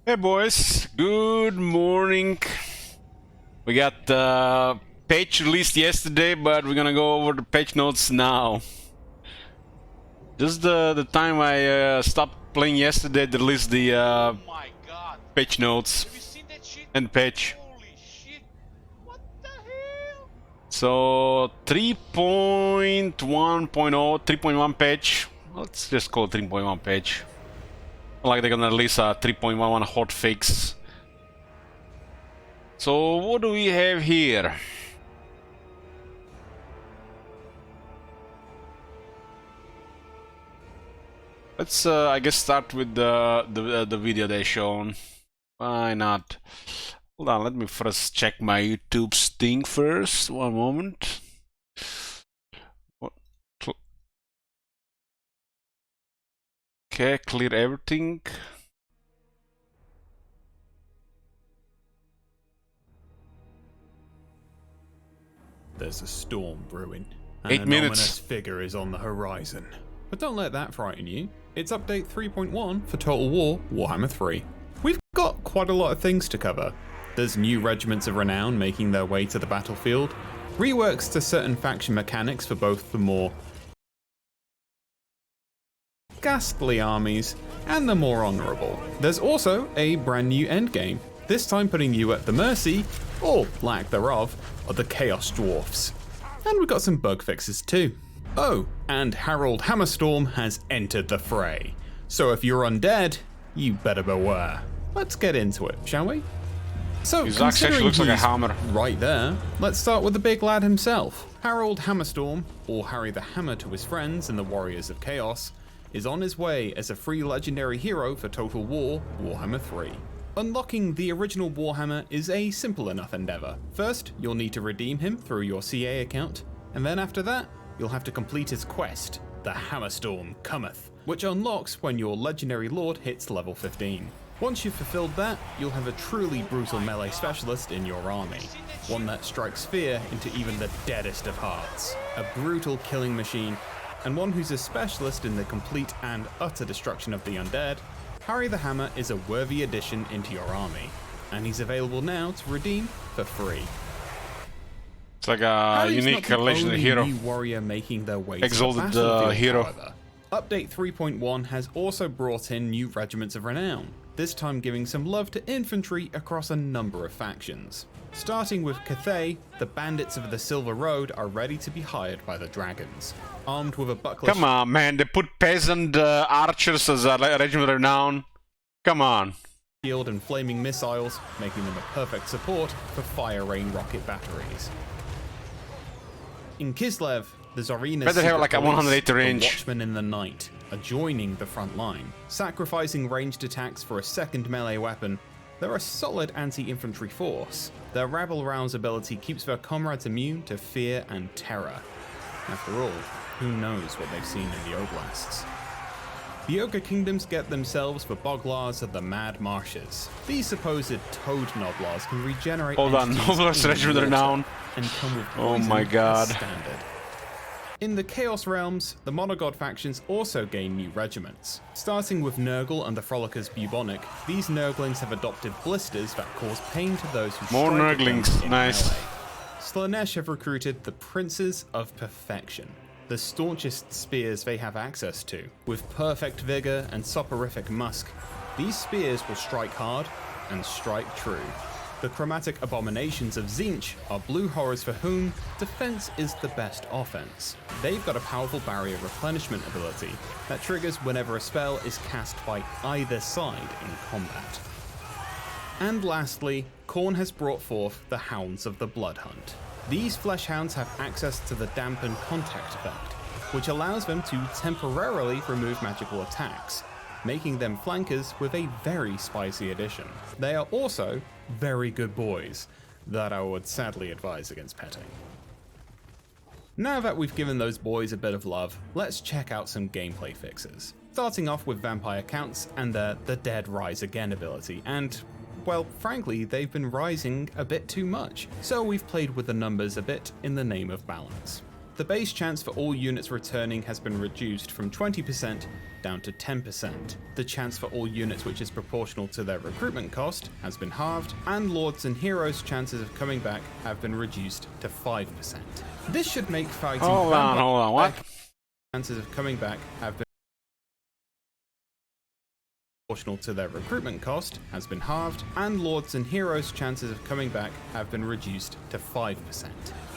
Hey boys, good morning. We got the patch released yesterday, but we're gonna go over the patch notes now. Just the time I stopped playing yesterday, they released the Oh my god. patch notes Have you seen that shit? and patch. Holy shit. What the hell? So 3.1.0, 3.1 patch. Let's just call it 3.1 patch. Like they're gonna release a 3.11 hotfix. So what do we have here? Let's I guess start with the video they shown. Why not? Hold on, let me first check my YouTube thing first. One moment. Okay, clear everything. There's a storm brewing, and 8 an minutes. ominous figure is on the horizon. But don't let that frighten you. It's update 3.1 for Total War Warhammer 3. We've got quite a lot of things to cover. There's new regiments of renown making their way to the battlefield, reworks to certain faction mechanics for both the more ghastly armies and the more honourable. There's also a brand new endgame, this time putting you at the mercy, or lack thereof, of the Chaos Dwarfs. And we've got some bug fixes too. Oh, and Hammerstorm has entered the fray. So if you're undead, you better beware. Let's get into it, shall we? So, His axe actually considering looks like a he's hammer. right there, let's start with the big lad himself. Harold Hammerstorm, or Harry the Hammer to his friends in the Warriors of Chaos, is on his way as a free legendary hero for Total War Warhammer 3. Unlocking the original Warhammer is a simple enough endeavor. First, you'll need to redeem him through your CA account, and then after that, you'll have to complete his quest, The Hammerstorm Cometh, which unlocks when your legendary lord hits level 15. Once you've fulfilled that, you'll have a truly brutal melee specialist in your army, one that strikes fear into even the deadest of hearts, a brutal killing machine, and one who's a specialist in the complete and utter destruction of the undead. Harry the Hammer is a worthy addition into your army, and he's available now to redeem for free. It's like a Harry's unique not the legendary only hero. new warrior making their way Exalted, to the battlefield, hero. however. Update 3.1 has also brought in new regiments of renown, this time giving some love to infantry across a number of factions. Starting with Cathay, the bandits of the Silver Road are ready to be hired by the dragons. Armed with a buckler. Come on, man, they put peasant archers as a regiment of renown. Come on. Shield and flaming missiles, making them a perfect support for fire rain rocket batteries. In Kislev, the Tsarina's Better have secret like a police, 180 range. The Watchmen in the Night, are joining the front line. Sacrificing ranged attacks for a second melee weapon, they're a solid anti-infantry force. Their rabble rounds ability keeps their comrades immune to fear and terror. After all, who knows what they've seen in the Oblasts. The Ogre Kingdoms get themselves the Boglars of the Mad Marshes. These supposed toad noblars can regenerate Hold on, entities Noblars in Regiment water Renown. and come with Oh poison my god. as standard. In the Chaos Realms, the Monogod factions also gain new regiments. Starting with Nurgle and the Frolickers Bubonic, these Nurglings have adopted blisters that cause pain to those who More strike at them Nurglings, in nice. melee. Slanesh have recruited the Princes of Perfection, the staunchest spears they have access to. With perfect vigor and soporific musk, these spears will strike hard and strike true. The chromatic abominations of Tzeentch are blue horrors for whom defense is the best offense. They've got a powerful barrier replenishment ability that triggers whenever a spell is cast by either side in combat. And lastly, Khorne has brought forth the Hounds of the Blood Hunt. These flesh hounds have access to the dampen contact effect, which allows them to temporarily remove magical attacks, making them flankers with a very spicy addition. They are also very good boys, that I would sadly advise against petting. Now that we've given those boys a bit of love, let's check out some gameplay fixes. Starting off with vampire counts and the Dead Rise Again ability, and well, frankly, they've been rising a bit too much, so we've played with the numbers a bit in the name of balance. the base chance for all units returning has been reduced from 20% down to 10%. The chance for all units which is proportional to their recruitment cost has been halved, and Lords and Heroes' chances of coming back have been reduced to 5%. This should make fighting Hold on, what? chances of coming back have been proportional to their recruitment cost has been halved, and Lords and Heroes' chances of coming back have been reduced to 5%.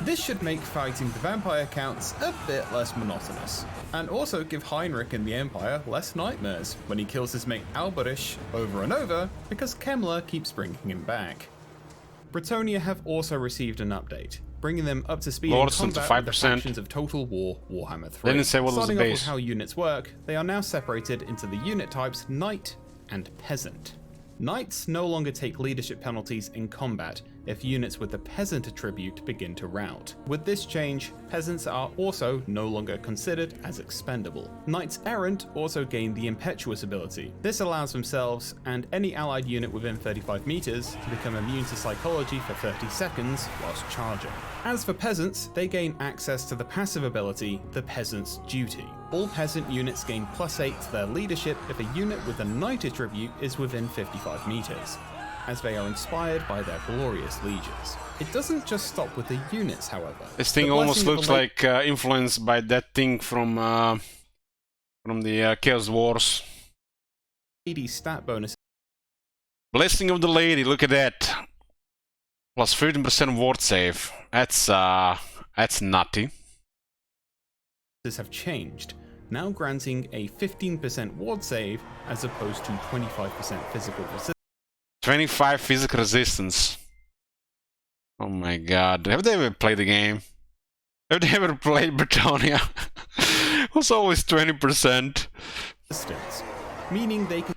This should make fighting the vampire counts a bit less monotonous, and also give Heinrich and the Empire less nightmares when he kills his mate Alberich over and over because Kemmler keeps bringing him back. Bretonnia have also received an update, bringing them up to speed Lords in to combat with the 5%. factions of Total War Warhammer 3. They didn't say what was the Starting off with base. how units work, they are now separated into the unit types Knight and Peasant. Knights no longer take leadership penalties in combat if units with the Peasant attribute begin to rout. With this change, Peasants are also no longer considered as expendable. Knights Errant also gain the Impetuous ability. This allows themselves and any allied unit within 35 meters to become immune to psychology for 30 seconds whilst charging. As for Peasants, they gain access to the passive ability, the Peasant's Duty. All Peasant units gain +8 to their leadership if a unit with a Knight attribute is within 55 meters, as they are inspired by their glorious lieges. It doesn't just stop with the units, however. This thing The almost blessing of looks the like influenced by that thing from the Chaos Wars. lady stat bonus Blessing of the Lady, look at that. Plus 15% ward save. That's nutty. have changed, now granting a 15% ward save as opposed to 25% physical resistance. 25 physical resistance. Oh my god. Have they ever played the game? Have they ever played Bretonnia? It was always 20%. Meaning they can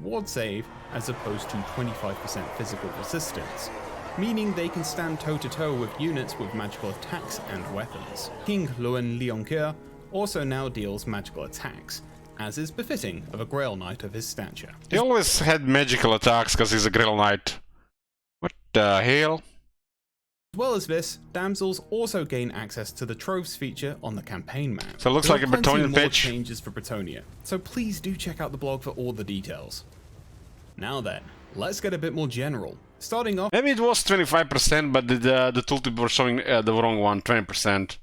ward save as opposed to 25% physical resistance, meaning they can stand toe-to-toe with units with magical attacks and weapons. King Luen Lioncoeur also now deals magical attacks, as is befitting of a Grail Knight of his stature. He always had magical attacks because he's a Grail Knight. What the hell? As well as this, damsels also gain access to the Troves feature on the campaign map. So it looks There like are a plenty Bretonnian more pitch. changes for Bretonnia, so please do check out the blog for all the details. Now then, let's get a bit more general. Starting off Maybe it was 25%, but the tooltip was showing the wrong one, 20%.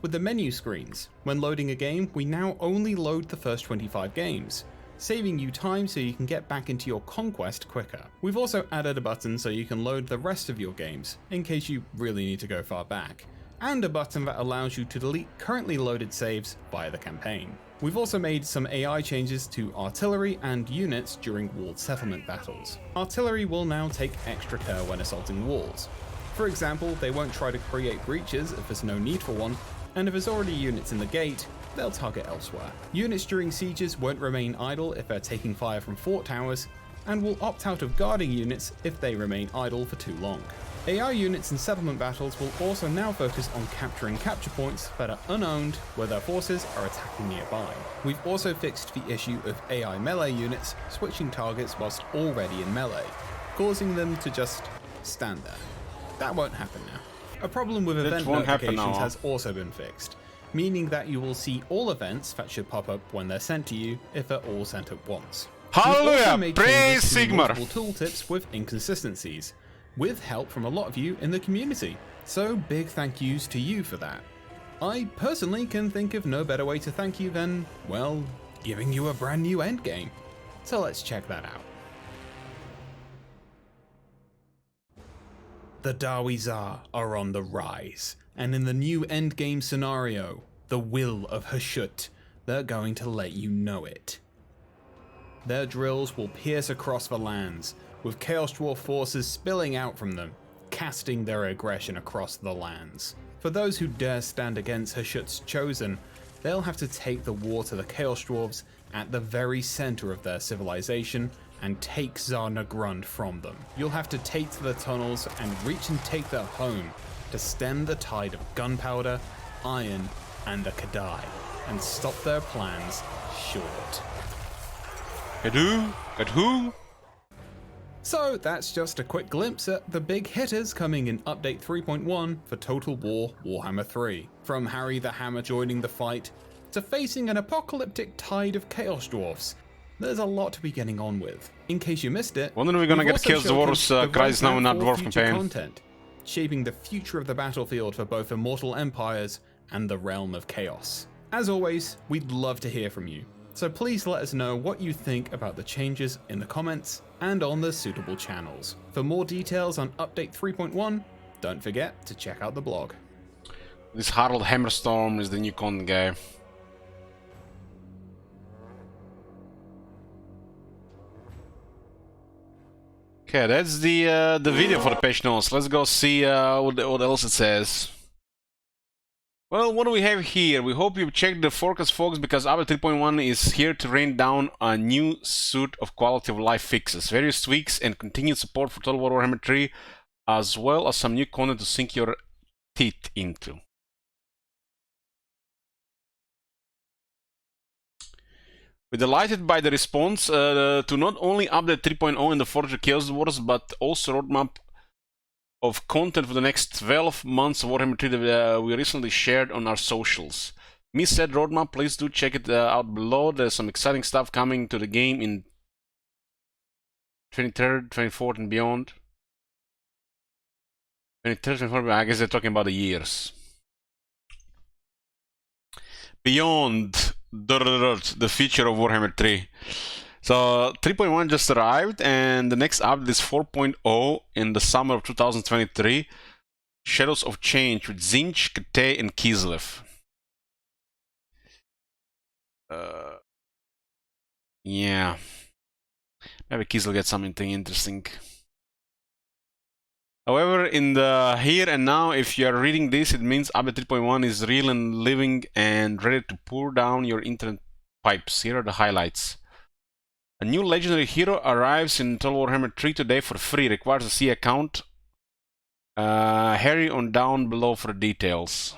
with the menu screens. When loading a game, we now only load the first 25 games, saving you time so you can get back into your conquest quicker. We've also added a button so you can load the rest of your games, in case you really need to go far back, and a button that allows you to delete currently loaded saves via the campaign. We've also made some AI changes to artillery and units during walled settlement battles. Artillery will now take extra care when assaulting walls. For example, they won't try to create breaches if there's no need for one, and if there's already units in the gate, they'll target elsewhere. Units during sieges won't remain idle if they're taking fire from fort towers, and will opt out of guarding units if they remain idle for too long. AI units in settlement battles will also now focus on capturing capture points that are unowned where their forces are attacking nearby. We've also fixed the issue of AI melee units switching targets whilst already in melee, causing them to just stand there. That won't happen now. A problem with event won't happen notifications now. has also been fixed, meaning that you will see all events that should pop up when they're sent to you if they're all sent at once. We've also Hallelujah! made Praise changes to Sigmar! multiple tooltips with inconsistencies, with help from a lot of you in the community, so big thank yous to you for that. I personally can think of no better way to thank you than, well, giving you a brand new endgame. So let's check that out. The Darwizar are on the rise, and in the new endgame scenario, the will of Hashut, they're going to let you know it. Their drills will pierce across the lands, with Chaos Dwarf forces spilling out from them, casting their aggression across the lands. For those who dare stand against Hashut's chosen, they'll have to take the war to the Chaos Dwarves at the very center of their civilization and take Zarnagrund from them. You'll have to take to the tunnels and reach and take their home to stem the tide of gunpowder, iron, and the Kadai, and stop their plans short. At who? So that's just a quick glimpse at the big hitters coming in Update 3.1 for Total War Warhammer 3. From Harry the Hammer joining the fight, to facing an apocalyptic tide of Chaos Dwarfs, there's a lot to be getting on with. In case you missed it, When are we gonna we've get also Chaos Dwarfs showcased the Crisis now in roadmap that for Dwarf future campaign? content, shaping the future of the battlefield for both Immortal Empires and the Realm of Chaos. As always, we'd love to hear from you, so please let us know what you think about the changes in the comments and on the suitable channels. For more details on Update 3.1, don't forget to check out the blog. This Harold Hammerstorm is the new con guy. Okay, that's the video for the patch notes. Let's go see what else it says. Well, what do we have here? We hope you've checked the forecast, folks, because Update 3.1 is here to rain down a new suite of quality of life fixes, various tweaks, and continued support for Total War Warhammer 3, as well as some new content to sink your teeth into. We're delighted by the response to not only Update 3.0 and the Forge of Chaos Wars, but also roadmap of content for the next 12 months of Warhammer 3 that we recently shared on our socials. Me said roadmap, please do check it out below. There's some exciting stuff coming to the game in 23rd, 24th and beyond. 23rd, 24th, I guess they're talking about the years. Beyond the future of Warhammer 3. So 3.1 just arrived, and the next update is 4.0 in the summer of 2023. Shadows of Change with Zinch, Kate, and Kislev. Yeah. Maybe Kislev gets something interesting. However, in the here and now, if you are reading this, it means Update 3.1 is real and living and ready to pour down your internet pipes. Here are the highlights. A new legendary hero arrives in Total Warhammer 3 today for free. Requires a C account. Hurry on down below for details.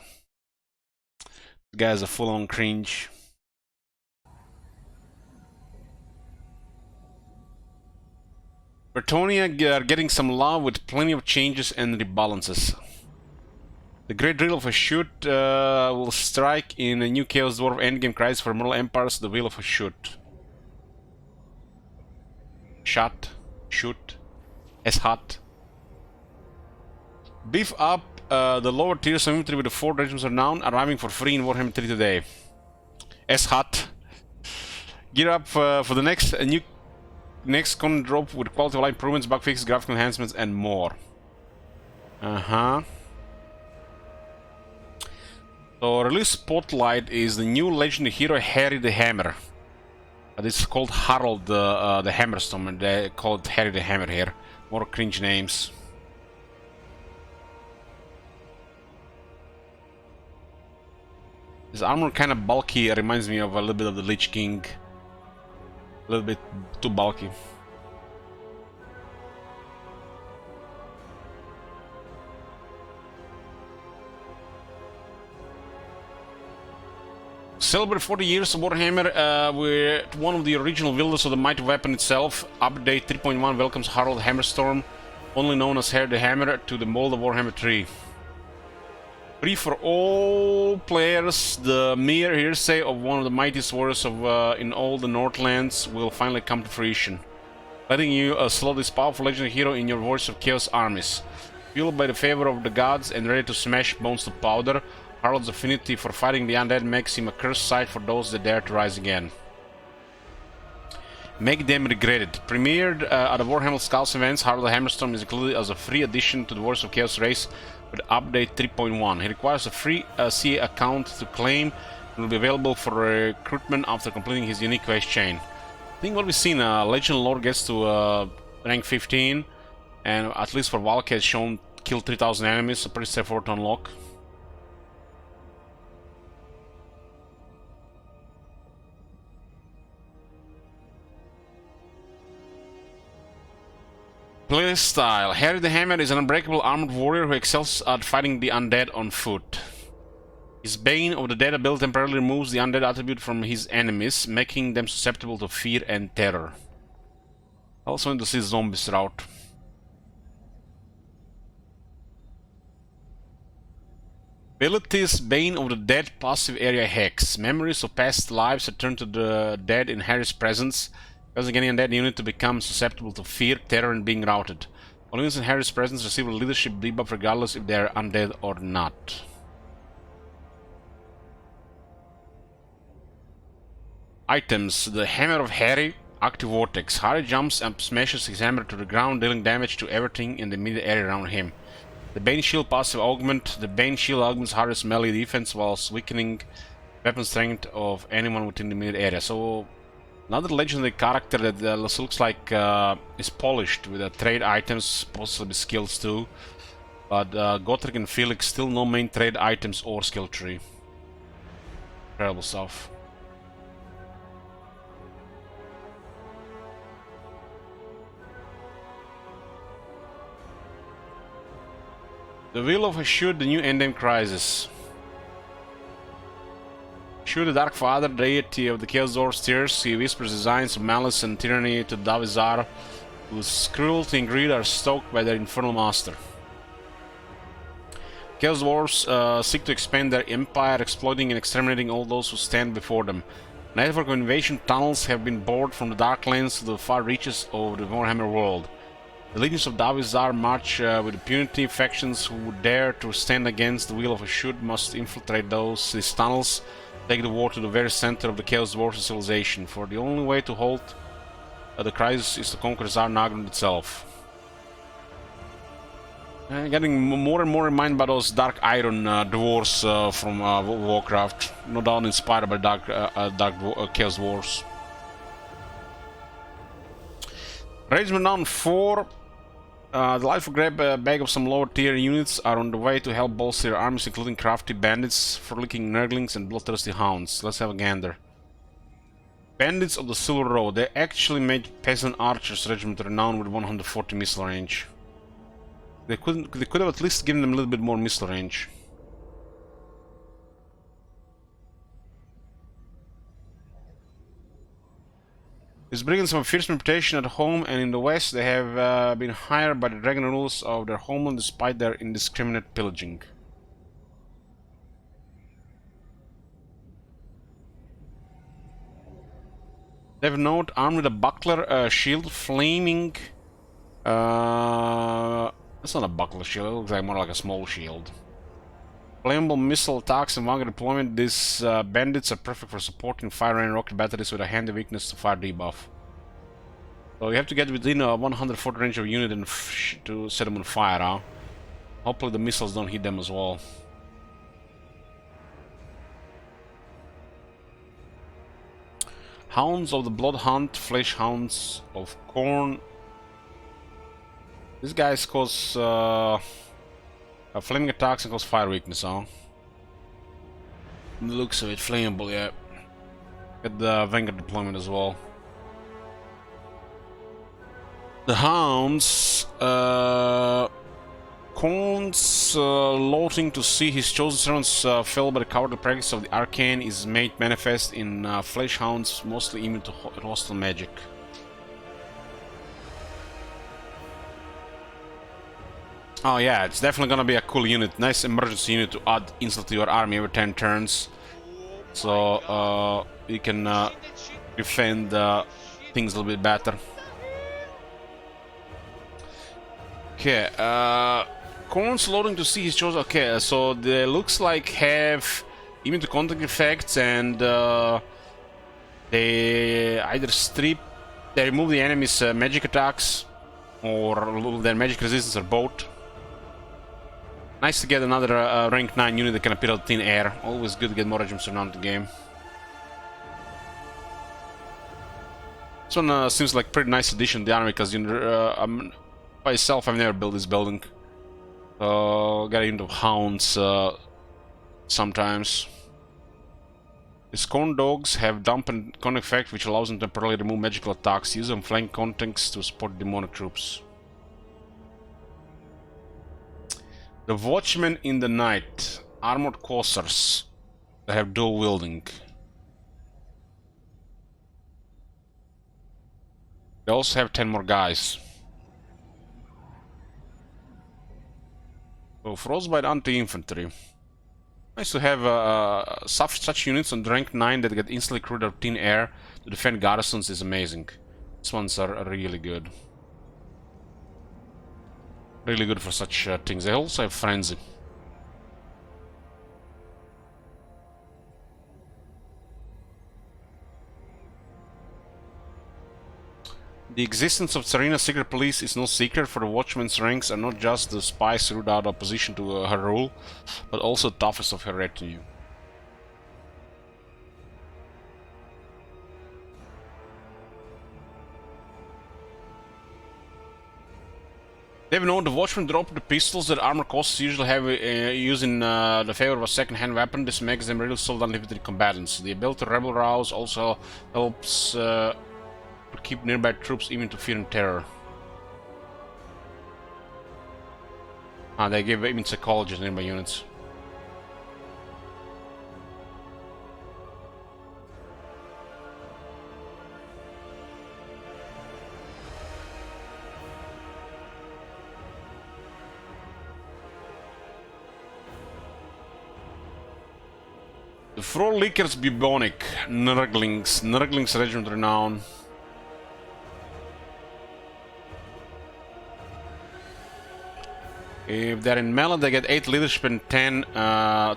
The guy is a full-on cringe. Bretonnia are getting some love with plenty of changes and rebalances. The Great Drill of a Shoot will strike in a new Chaos Dwarf endgame crisis for Mortal Empires, the Wheel of a Shoot. Shot, shoot, S-Hut. Beef up the lower tiers of inventory with the 4 Regiments of renown arriving for free in Warhammer 3 today. S-Hut. Gear up for the next content drop with quality of life improvements, bug fixes, graphical enhancements, and more. So release spotlight is the new legendary hero Harry the Hammer. It's called Harold the Hammerstorm, and they call it Harry the Hammer here. More cringe names. His armor kind of bulky, reminds me of a little bit of the Lich King. A little bit too bulky. Celebrate 40 years of Warhammer with one of the original wields of the mighty weapon itself. Update 3.1 welcomes Harold Hammerstorm, only known as Harry the Hammer, to the mold of Warhammer 3. Free for all players, the mere hearsay of one of the mightiest warriors in all the Northlands will finally come to fruition, letting you slot this powerful legendary hero in your Warriors of Chaos armies. Fueled by the favor of the gods and ready to smash bones to powder, Harold's affinity for fighting the undead makes him a cursed sight for those that dare to rise again. Make them regret it. Premiered at the Warhammer Skulls events, Harold the Hammerstorm is included as a free addition to the Warriors of Chaos race with Update 3.1. He requires a free CA account to claim and will be available for recruitment after completing his unique quest chain. I think what we've seen, Legend Lord gets to rank 15, and at least for Valk has shown kill 3000 enemies, so pretty straightforward to unlock. Playstyle. Harry the Hammer is an unbreakable armored warrior who excels at fighting the undead on foot. His Bane of the Dead ability temporarily removes the undead attribute from his enemies, making them susceptible to fear and terror. I also want to see zombies route. Abilities: Bane of the Dead, passive area hex. Memories of past lives return to the dead in Harry's presence, causing any undead unit to become susceptible to fear, terror, and being routed. All units in Harry's presence receive a leadership debuff regardless if they are undead or not. Items: the Hammer of Harry, active vortex. Harry jumps and smashes his hammer to the ground, dealing damage to everything in the immediate area around him. The Bane Shield, passive augment. The Bane Shield augments Harry's melee defense whilst weakening weapon strength of anyone within the immediate area. So, another legendary character that looks like is polished with trade items, possibly skills too. But Gotrek and Felix still no main trade items or skill tree. Terrible stuff. The Will of Ashud, the new endgame crisis. Ashud, the Dark Father, deity of the Chaos Dwarfs, tears. He whispers designs of malice and tyranny to Davizar, whose cruelty and greed are stoked by their infernal master. Chaos Dwarfs seek to expand their empire, exploiting and exterminating all those who stand before them. A network of invasion tunnels have been bored from the Darklands to the far reaches of the Warhammer world. The legions of Davizar march with impunity. Factions who dare to stand against the will of Ashud must infiltrate these tunnels, take the war to the very center of the Chaos Dwarf civilization, for the only way to halt the crisis is to conquer Zarnagrund itself. Getting more and more reminded by those Dark Iron dwarves from Warcraft, no doubt inspired by Chaos Dwarfs. Regiment Renown 4. The Life Grab bag of some lower tier units are on the way to help bolster their armies, including crafty bandits, frolicking nurglings, and bloodthirsty hounds. Let's have a gander. Bandits of the Silver Road. They actually made peasant archers regiment renowned with 140 missile range. They could have at least given them a little bit more missile range. These brigands have a fierce reputation at home and in the west. They have been hired by the dragon rulers of their homeland despite their indiscriminate pillaging. They have a note: armed with a buckler, shield, flaming... it's not a buckler shield, it looks like more like a small shield. Flammable missile attacks and longer deployment. These bandits are perfect for supporting fire and rocket batteries with a handy weakness to fire debuff. So you have to get within a 140 range of unit and to set them on fire, huh? Hopefully the missiles don't hit them as well. Hounds of the Blood Hunt, Flesh Hounds of Corn. These guys cause flaming attacks and cause fire weakness, huh? The looks of it, flammable, yeah. Get the Vanguard deployment as well. The Hounds, Corn's loathing to see his chosen servants fell by the cowardly practice of the arcane is made manifest in Flesh Hounds, mostly immune to hostile magic. Oh yeah, it's definitely gonna be a cool unit. Nice emergency unit to add instantly to your army every 10 turns. So you can defend things a little bit better. Okay, Corn's loading to see his chosen. Okay, so they looks like have immune to contact effects, and they either they remove the enemy's magic attacks or their magic resistance, or both. Nice to get another rank 9 unit that can appear out of thin air. Always good to get more regiments around the game. This one seems like pretty nice addition to the army, because by itself I've never built this building. Got into hounds sometimes. These corn dogs have dump and con effect, which allows them to temporarily remove magical attacks. Use them flank contacts to support demonic troops. The Watchmen in the Night, armored coursers that have dual wielding. They also have 10 more guys. So Frostbite anti-infantry. Nice to have such units on rank 9 that get instantly crewed out of thin air to defend garrisons is amazing. These ones are really good. Really good for such things. They also have Frenzy. The existence of Tsarina's secret police is no secret, for the Watchman's ranks are not just the spies who root out opposition to her rule, but also the toughest of her retinue. They've known the Watchmen drop the pistols that armor costs usually have used in the favor of a second-hand weapon. This makes them really solid unlimited combatants. The ability to rebel rouse also helps to keep nearby troops immune to fear and terror. Ah, they give immune psychology to nearby units. The Frolickers Bubonic, Nurglings Regiment Renown. If they're in melee, they get 8 leadership and 10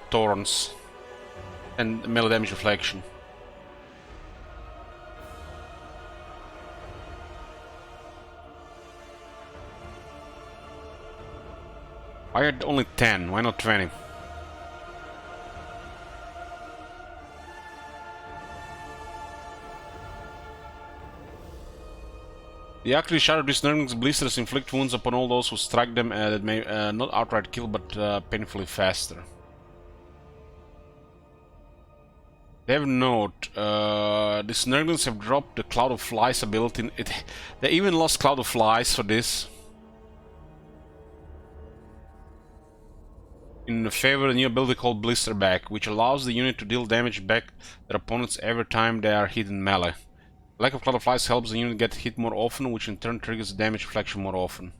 thorns. And melee damage reflection. Why are only 10? Why not 20? The accuracy shot of these Nurglings blisters inflict wounds upon all those who strike them that may not outright kill, but painfully faster. They have note, these Nurglings have dropped the Cloud of Flies ability. They even lost Cloud of Flies for this. In favor of a new ability called Blisterback, which allows the unit to deal damage back their opponents every time they are hit in melee. Lack of Cloud of Flies helps the unit get hit more often, which in turn triggers damage reflection more often.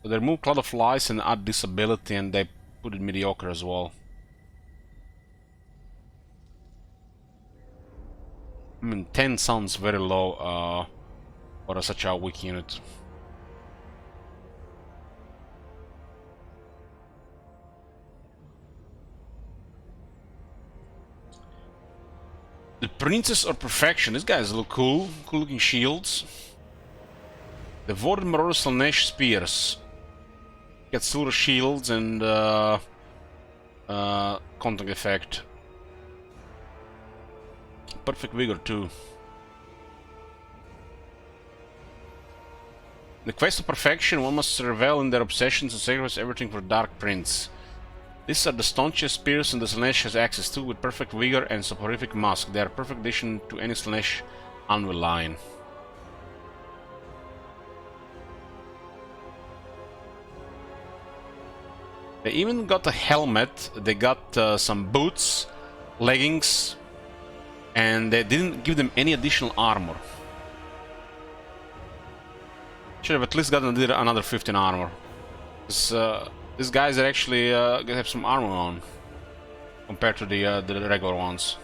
So they remove Cloud of Flies and add this ability, and they put it mediocre as well. I mean, 10 sounds very low for such a weak unit. The Princess of Perfection. These guys look cool. Cool looking shields. The Voted Marauder Slanesh Spears. Get silver shields and contact effect. Perfect Vigor too. The Quest of Perfection. One must revel in their obsessions and sacrifice everything for Dark Prince. These are the staunchest spears and the Slanesh has access to, with perfect vigor and soporific musk. They are a perfect addition to any Slanesh anvil line. They even got a helmet, they got some boots, leggings, and they didn't give them any additional armor. Should have at least gotten another 15 armor. These guys are actually have some armor on compared to the regular ones.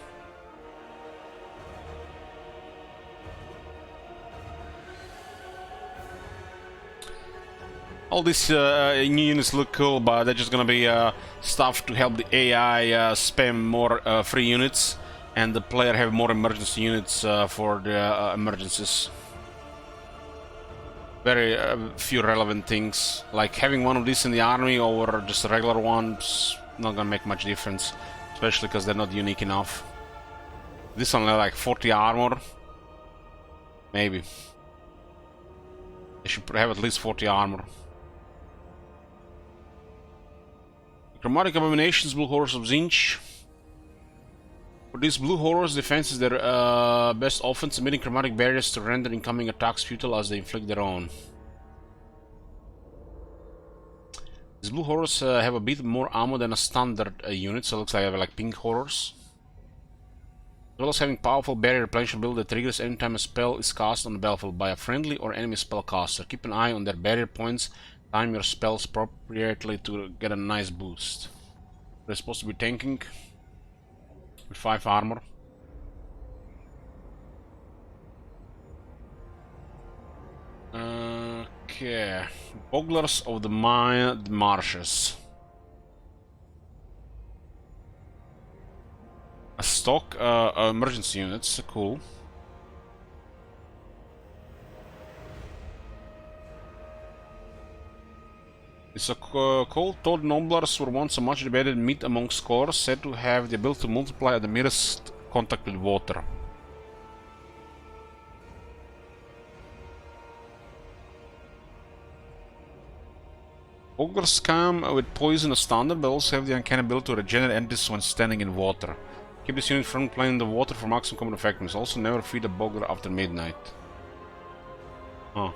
All these new units look cool, but they're just gonna be stuff to help the AI spam more free units, and the player have more emergency units for the emergencies. Very few relevant things, like having one of these in the army or just a regular one's not gonna make much difference, especially because they're not unique enough. This one like 40 armor, maybe. They should have at least 40 armor. Chromatic Abominations, Blue Horrors of Zinch. For these Blue Horrors, defense is their best offense, emitting chromatic barriers to render incoming attacks futile as they inflict their own. These Blue Horrors have a bit more ammo than a standard unit, so it looks like I have like Pink Horrors. well as having powerful barrier replenishment ability that triggers anytime a spell is cast on the battlefield by a friendly or enemy spellcaster. Keep an eye on their barrier points. Time your spells appropriately to get a nice boost. They're supposed to be tanking with 5 armor. Okay, Bogglers of the Marshes. A stock emergency units, cool. It's a cold-toed nobblers were once a much debated meat among scores, said to have the ability to multiply at the merest contact with water. Bogglers come with poison as standard, but also have the uncanny ability to regenerate entities when standing in water. Keep this unit front playing in the water for maximum combat effectiveness. Also never feed a boggler after midnight. Huh.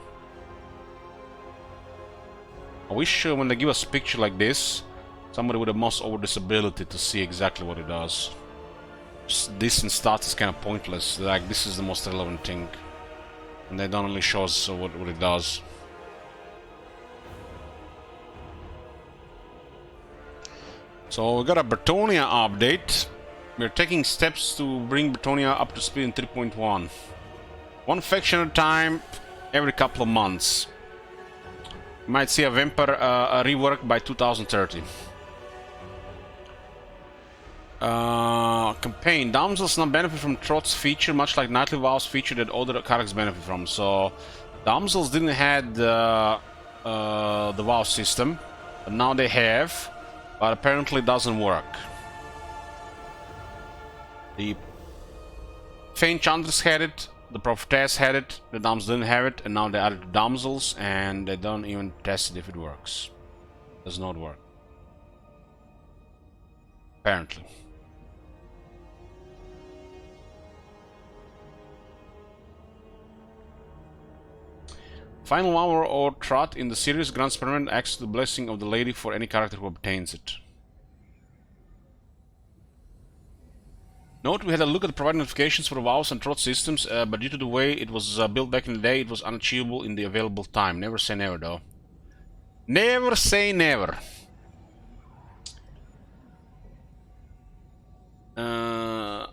I wish when they give us a picture like this, somebody would have mouse over this ability to see exactly what it does. Just this in stats is kind of pointless. Like, this is the most relevant thing. And they don't really show us what it does. So we got a Bretonnia update. We're taking steps to bring Bretonnia up to speed in 3.1. One faction at a time, every couple of months. You might see a Vampire rework by 2030. Campaign. Damsels now benefit from Trot's feature, much like Nightly Vows feature that other characters benefit from. So, Damsels didn't have the Vow system, but now they have. But apparently it doesn't work. The Enchantress had it, the Prophetess had it, the Dams didn't have it, and now they added the Damsels, and they don't even test it if it works. Does not work. Apparently. Final hour or trot in the series grants permanent access to the blessing of the lady for any character who obtains it. Note we had a look at the provided notifications for the vows and trot systems, but due to the way it was built back in the day, it was unachievable in the available time. Never say never, though. Never say never.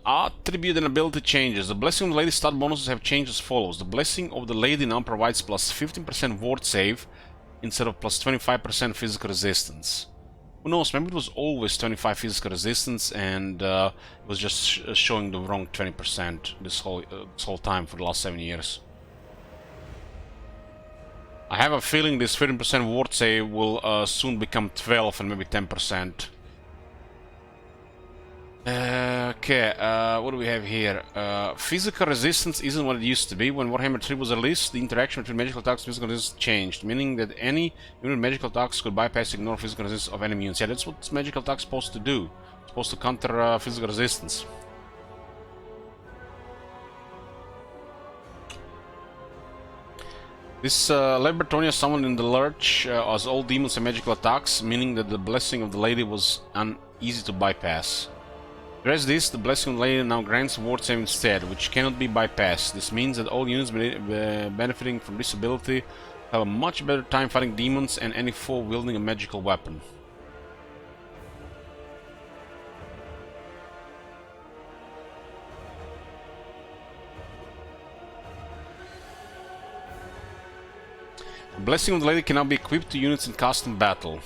Attribute and ability changes. The Blessing of the Lady stat bonuses have changed as follows. The Blessing of the Lady now provides plus 15% ward save instead of plus 25% physical resistance. Who knows, maybe it was always 25 physical resistance and it was just showing the wrong 20% this whole time for the last 7 years. I have a feeling this 15% ward save will soon become 12 and maybe 10%. Okay, what do we have here? Physical resistance isn't what it used to be. When Warhammer 3 was released, the interaction between magical attacks and physical resistance changed, meaning that any unit with magical attacks could bypass and ignore physical resistance of enemy units. Yeah, that's what magical attacks supposed to do. It's supposed to counter physical resistance. This left Bretonnia summoned in the Lurch as all demons and magical attacks, meaning that the Blessing of the Lady was easy to bypass. To address this, the Blessing of the Lady now grants ward save instead, which cannot be bypassed. This means that all units benefiting from this ability have a much better time fighting demons and any foe wielding a magical weapon. The Blessing of the Lady can now be equipped to units in custom battle.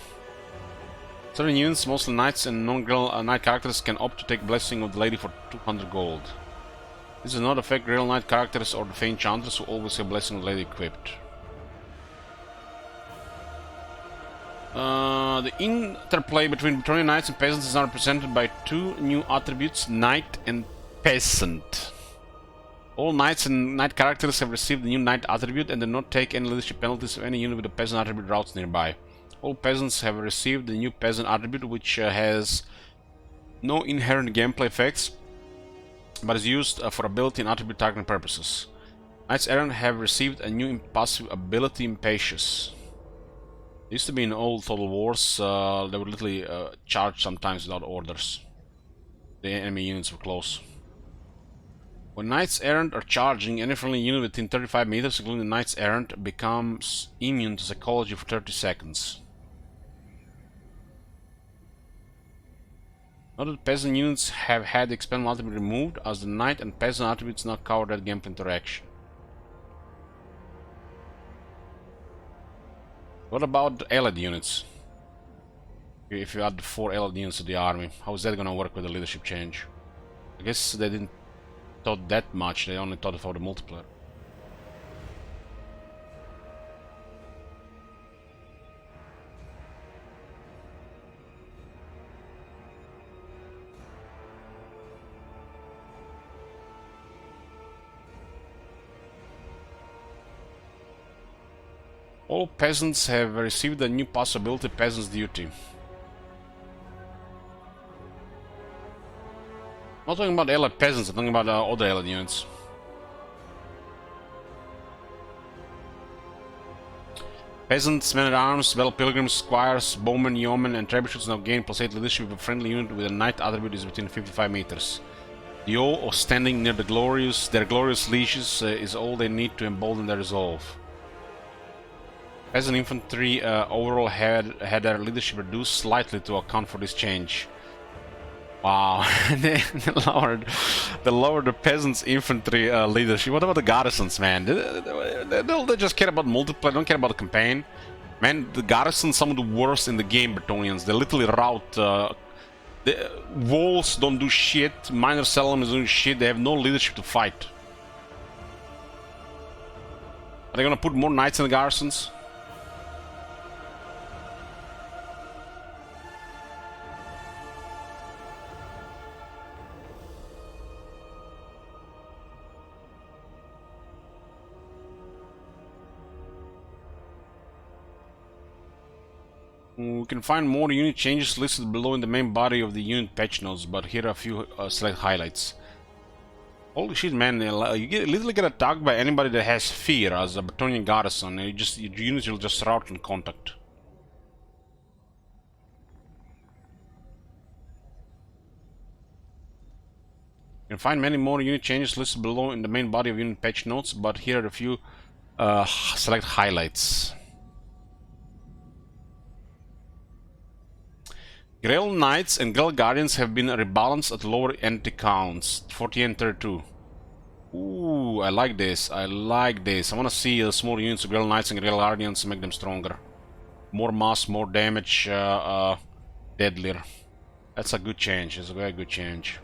Certain units, mostly knights and non-Grail knight characters, can opt to take Blessing of the Lady for 200 gold. This does not affect Grail knight characters or the Fey Enchanters who always have Blessing of the Lady equipped. The interplay between Bretonnia knights and peasants is now represented by two new attributes, Knight and Peasant. All knights and knight characters have received the new knight attribute and do not take any leadership penalties of any unit with a peasant attribute routes nearby. All peasants have received the new peasant attribute, which has no inherent gameplay effects, but is used for ability and attribute targeting purposes. Knights errant have received a new impassive ability, Impatious. It used to be in old Total Wars, they would literally charge sometimes without orders. The enemy units were close. When Knights Errant are charging, any friendly unit within 35 meters, including the Knights Errant, becomes immune to psychology for 30 seconds. Now that peasant units have had the expendable attribute removed, as the Knight and Peasant attributes now cover that gameplay interaction. What about the allied units? If you add the 4 allied units to the army, how is that gonna work with the leadership change? I guess they didn't thought that much, they only thought about the multiplier. All peasants have received a new possibility, Peasant's Duty. I'm not talking about allied peasants, I'm talking about other allied units. Peasants, men-at-arms, battle pilgrims, squires, bowmen, yeomen, and trebuchets now gain +8 leadership if a friendly unit with a knight attribute is within 55 meters. The awe of standing near their glorious leashes is all they need to embolden their resolve. Peasant infantry overall had their leadership reduced slightly to account for this change. Wow, they lowered the peasants' infantry leadership. What about the garrisons, man? They just care about multiplayer, don't care about the campaign. Man, the garrisons, some of the worst in the game, Bretonnians. They literally rout. The walls don't do shit, minor settlements don't do shit, they have no leadership to fight. Are they gonna put more knights in the garrisons? We can find more unit changes listed below in the main body of the unit patch notes, but here are a few select highlights. Holy shit, man, you literally get attacked by anybody that has fear as a Bretonnian garrison, and your units will just rout on contact. You can find many more unit changes listed below in the main body of unit patch notes, but here are a few select highlights. Grail Knights and Grail Guardians have been rebalanced at lower entity counts, 48 and 32. Ooh, I like this, I like this. I want to see small units of Grail Knights and Grail Guardians to make them stronger. More mass, more damage, deadlier. That's a good change, it's a very good change.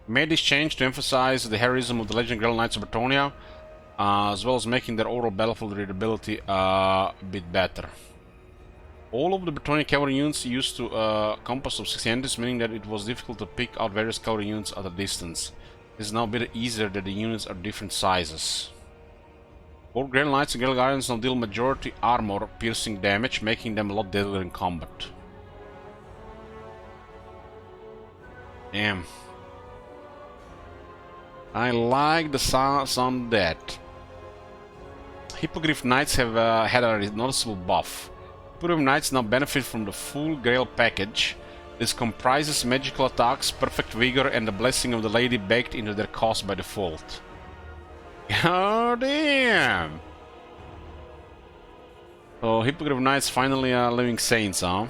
We made this change to emphasize the heroism of the Legend Grail Knights of Bretonnia, as well as making their overall battlefield readability a bit better. All of the Bretonnia cavalry units used to compass of 60 entities, meaning that it was difficult to pick out various cavalry units at a distance. It is now a bit easier that the units are different sizes. Both Grail Knights and Grail Guardians now deal majority armor piercing damage, making them a lot deadlier in combat. Damn. I like the sound of that. Hippogriff Knights have had a noticeable buff. Hippogriff Knights now benefit from the full Grail package. This comprises magical attacks, perfect vigor, and the blessing of the lady baked into their cost by default. Oh damn! So Hippogriff Knights finally are living saints, huh?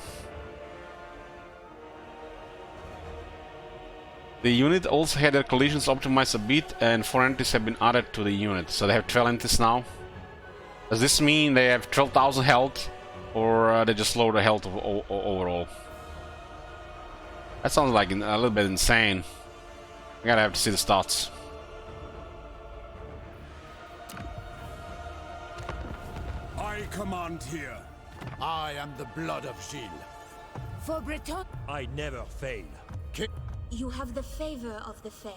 The unit also had their collisions optimized a bit, and 4 entities have been added to the unit. So they have 12 entities now. Does this mean they have 12,000 health? Or they just lower the health of overall? That sounds like a little bit insane. I gotta have to see the stats. I command here. I am the blood of Gilles. For Breton, I never fail. you have the favor of the Fae.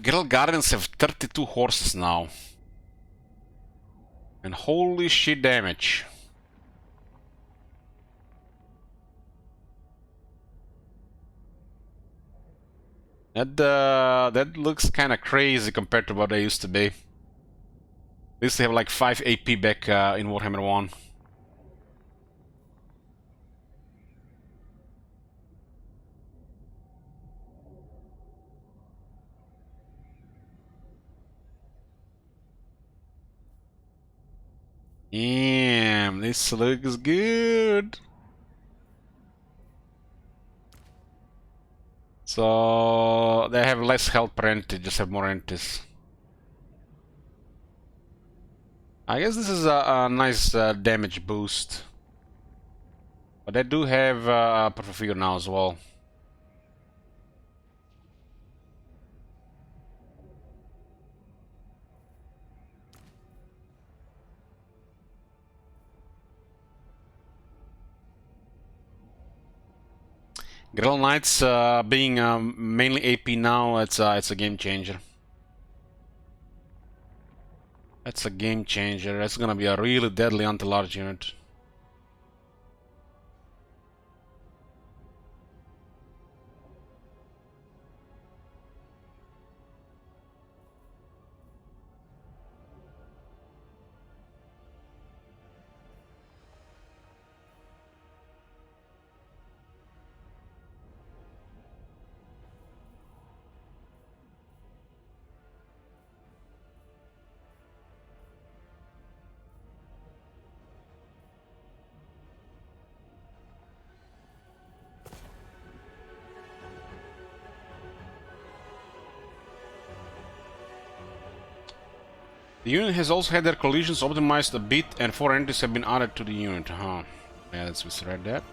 Grail Guardians have 32 horses now. And holy shit damage. That looks kinda crazy compared to what they used to be. They used to have like 5 AP back in Warhammer 1. Damn, this looks good. So they have less health per entity, just have more entities. I guess this is a nice damage boost. But they do have a perfect figure now as well. Grill Knights being mainly AP now, it's a game changer. That's a game changer. That's gonna be a really deadly anti-large unit. The unit has also had their collisions optimized a bit, and 4 entities have been added to the unit. Yeah, let's misread that.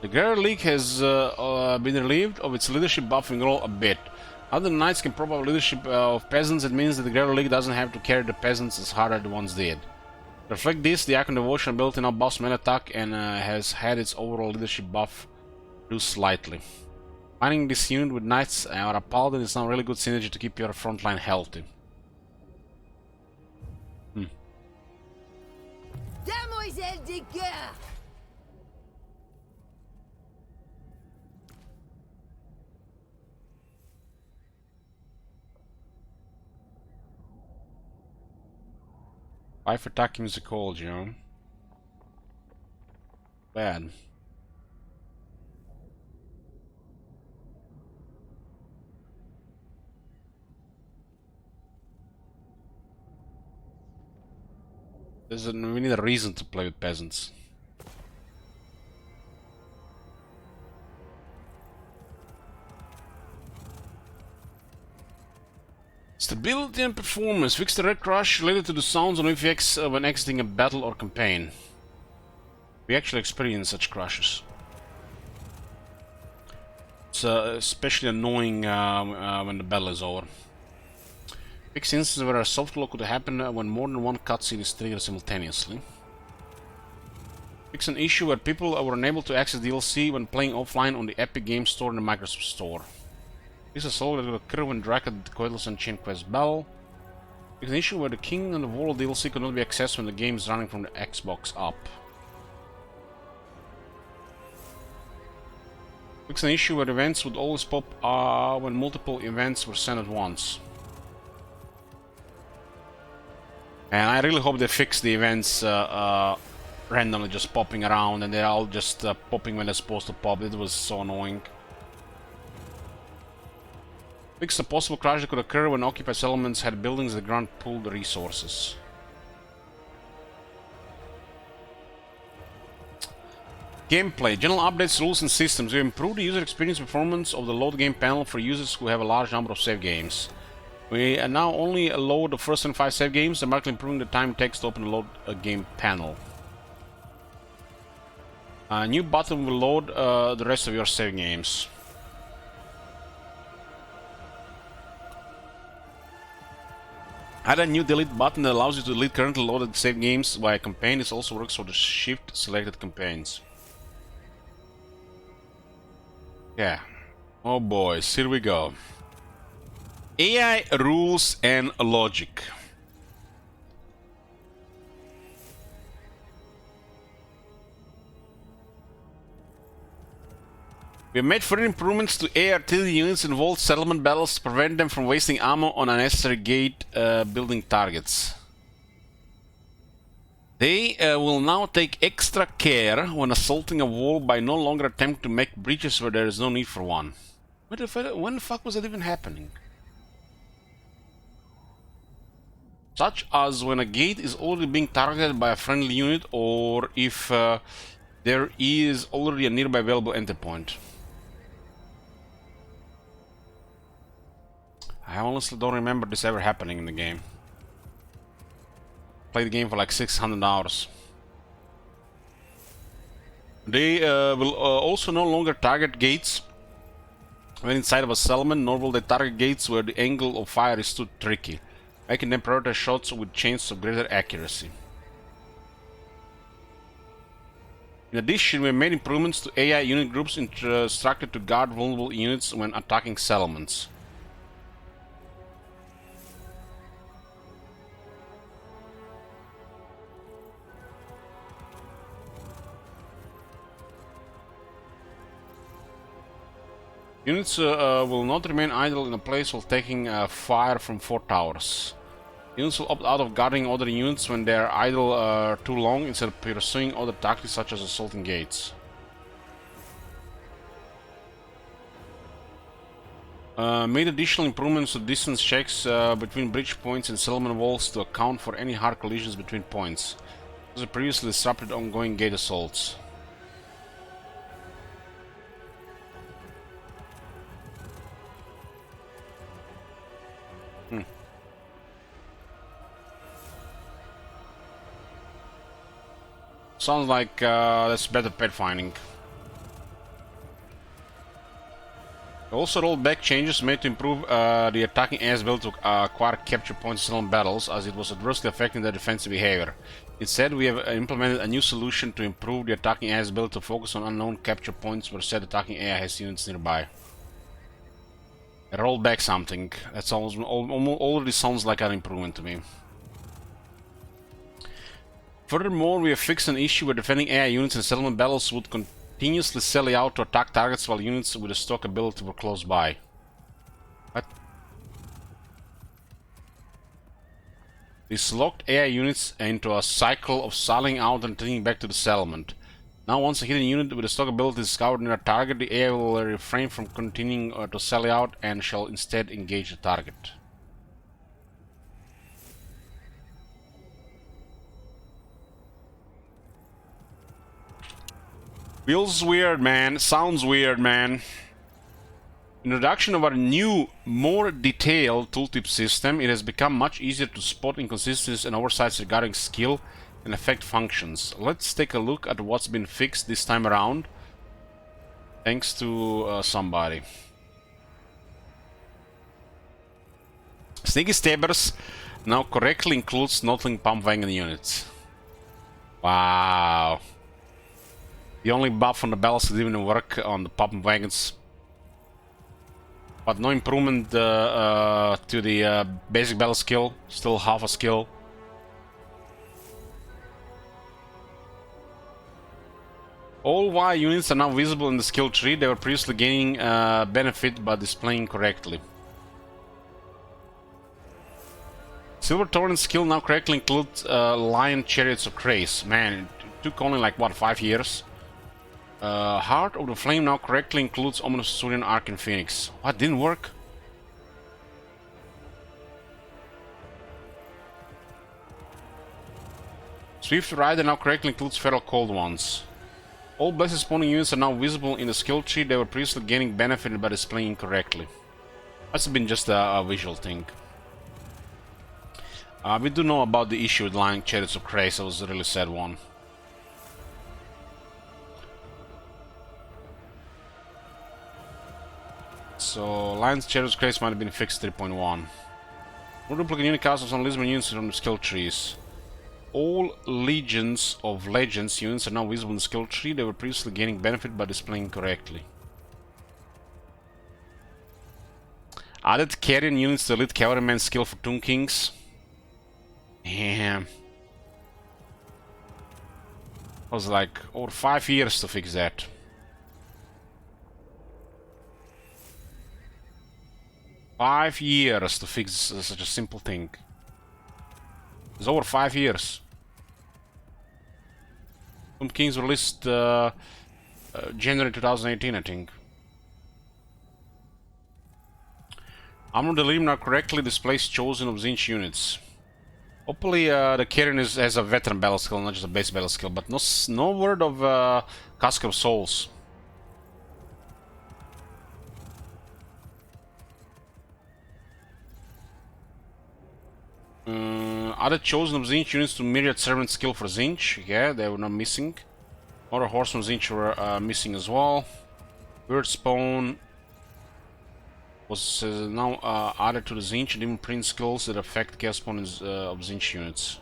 The Guerrilla League has been relieved of its leadership buffing role a bit. Other knights can provide leadership of peasants. It means that the Guerrilla League doesn't have to carry the peasants as hard as the ones did. To reflect this, the Icon Devotion ability now buffs melee attack and has had its overall leadership buff reduced slightly. Combining this unit with knights or a paladin is now really good synergy to keep your frontline healthy. Demoiselle de guerre! Five attacking musicology, huh? Bad. We need a reason to play with peasants. Stability and performance. Fix the red crush related to the sounds on VFX when exiting a battle or campaign. We actually experience such crushes. It's especially annoying when the battle is over. Fix instances where a soft clock could happen when more than one cutscene is triggered simultaneously. Fix an issue where people were unable to access DLC when playing offline on the Epic Games Store and the Microsoft Store. Fix a solve that will occur when Drake at the Coilus and Chain Quest Battle. Fix an issue where the King and the World DLC could not be accessed when the game is running from the Xbox up. Fix an issue where events would always pop when multiple events were sent at once. And I really hope they fix the events randomly just popping around and they're all just popping when they're supposed to pop. It was so annoying. Fix a possible crash that could occur when occupied settlements had buildings that grant pooled resources. Gameplay. General updates, rules and systems. We improve the user experience performance of the load game panel for users who have a large number of save games. We now only load the first 25 save games, dramatically improving the time it takes to open the load game panel. A new button will load the rest of your save games. Add a new delete button that allows you to delete currently loaded save games via campaign. This also works for the shift selected campaigns. Yeah. Oh boys, here we go. AI rules and logic. We have made further improvements to AI artillery units involved settlement battles to prevent them from wasting ammo on unnecessary gate building targets. They will now take extra care when assaulting a wall by no longer attempting to make breaches where there is no need for one. When the fuck was that even happening? such as when a gate is already being targeted by a friendly unit or if there is already a nearby available entry point. I honestly don't remember this ever happening in the game. Played the game for like 600 hours. They will also no longer target gates when inside of a settlement, nor will they target gates where the angle of fire is too tricky, making them prioritize shots with chances of greater accuracy. In addition, we have made improvements to AI unit groups instructed to guard vulnerable units when attacking settlements. Units will not remain idle in a place while taking fire from 4 towers. Units will opt out of guarding other units when they are idle too long instead of pursuing other tactics such as assaulting gates. Made additional improvements to distance checks between bridge points and settlement walls to account for any hard collisions between points. Those previously disrupted ongoing gate assaults. Sounds like that's better pet finding. Also rolled back changes made to improve the attacking AS ability to acquire capture points in settlement battles, as it was adversely affecting their defensive behavior. Instead, we have implemented a new solution to improve the attacking AS ability to focus on unknown capture points where said attacking AI has units nearby. Roll back something. That already sounds like an improvement to me. Furthermore, we have fixed an issue where defending AI units in settlement battles would continuously sally out to attack targets while units with a stock ability were close by. What? This locked AI units into a cycle of sallying out and returning back to the settlement. Now once a hidden unit with a stock ability is scoured near a target, the AI will refrain from continuing to sally out and shall instead engage the target. Feels weird, man. Sounds weird, man. Introduction of our new, more detailed tooltip system, it has become much easier to spot inconsistencies and oversights regarding skill and effect functions. Let's take a look at what's been fixed this time around. Thanks to somebody. Sneaky Stabbers now correctly includes Notling Pump Wagon units. Wow. The only buff on the battles that didn't work on the pump wagons. But no improvement to the basic battle skill. Still half a skill. All Y units are now visible in the skill tree. They were previously gaining benefit by displaying correctly. Silver Torrent skill now correctly includes Lion Chariots of Grace. Man, it took only like what, 5 years? Heart of the Flame now correctly includes Ominous Surian Arc and Phoenix. What, didn't work? Swift Rider now correctly includes Feral Cold Ones. All Blessed Spawning units are now visible in the skill tree. They were previously gaining benefit by displaying incorrectly. That's been just a visual thing. We do know about the issue with Lion Chariots of Grace. That was a really sad one. So, Lion's Chariots Grace might have been fixed 3.1. More duplicate unit castles on Lisbon units from the skill trees. All Legions of Legends units are now visible in the skill tree. They were previously gaining benefit by displaying correctly. Added Carrion units to Elite Cavalryman skill for Tomb Kings. Damn. It was like over 5 years to fix that. Five years to fix such a simple thing. It's over 5 years. Tomb Kings released January 2018, I think. Armor Delirium now correctly displays chosen of Zinch units. Hopefully the Kirin has a veteran battle skill, not just a base battle skill, but no word of Cask of Souls. Other chosen of Zinch units to myriad servant skill for Zinch. Yeah, they were not missing. Other horsemen Zinch were missing as well. Bird spawn was now added to the Zinch and even print skills that affect chaos spawn of Zinch units.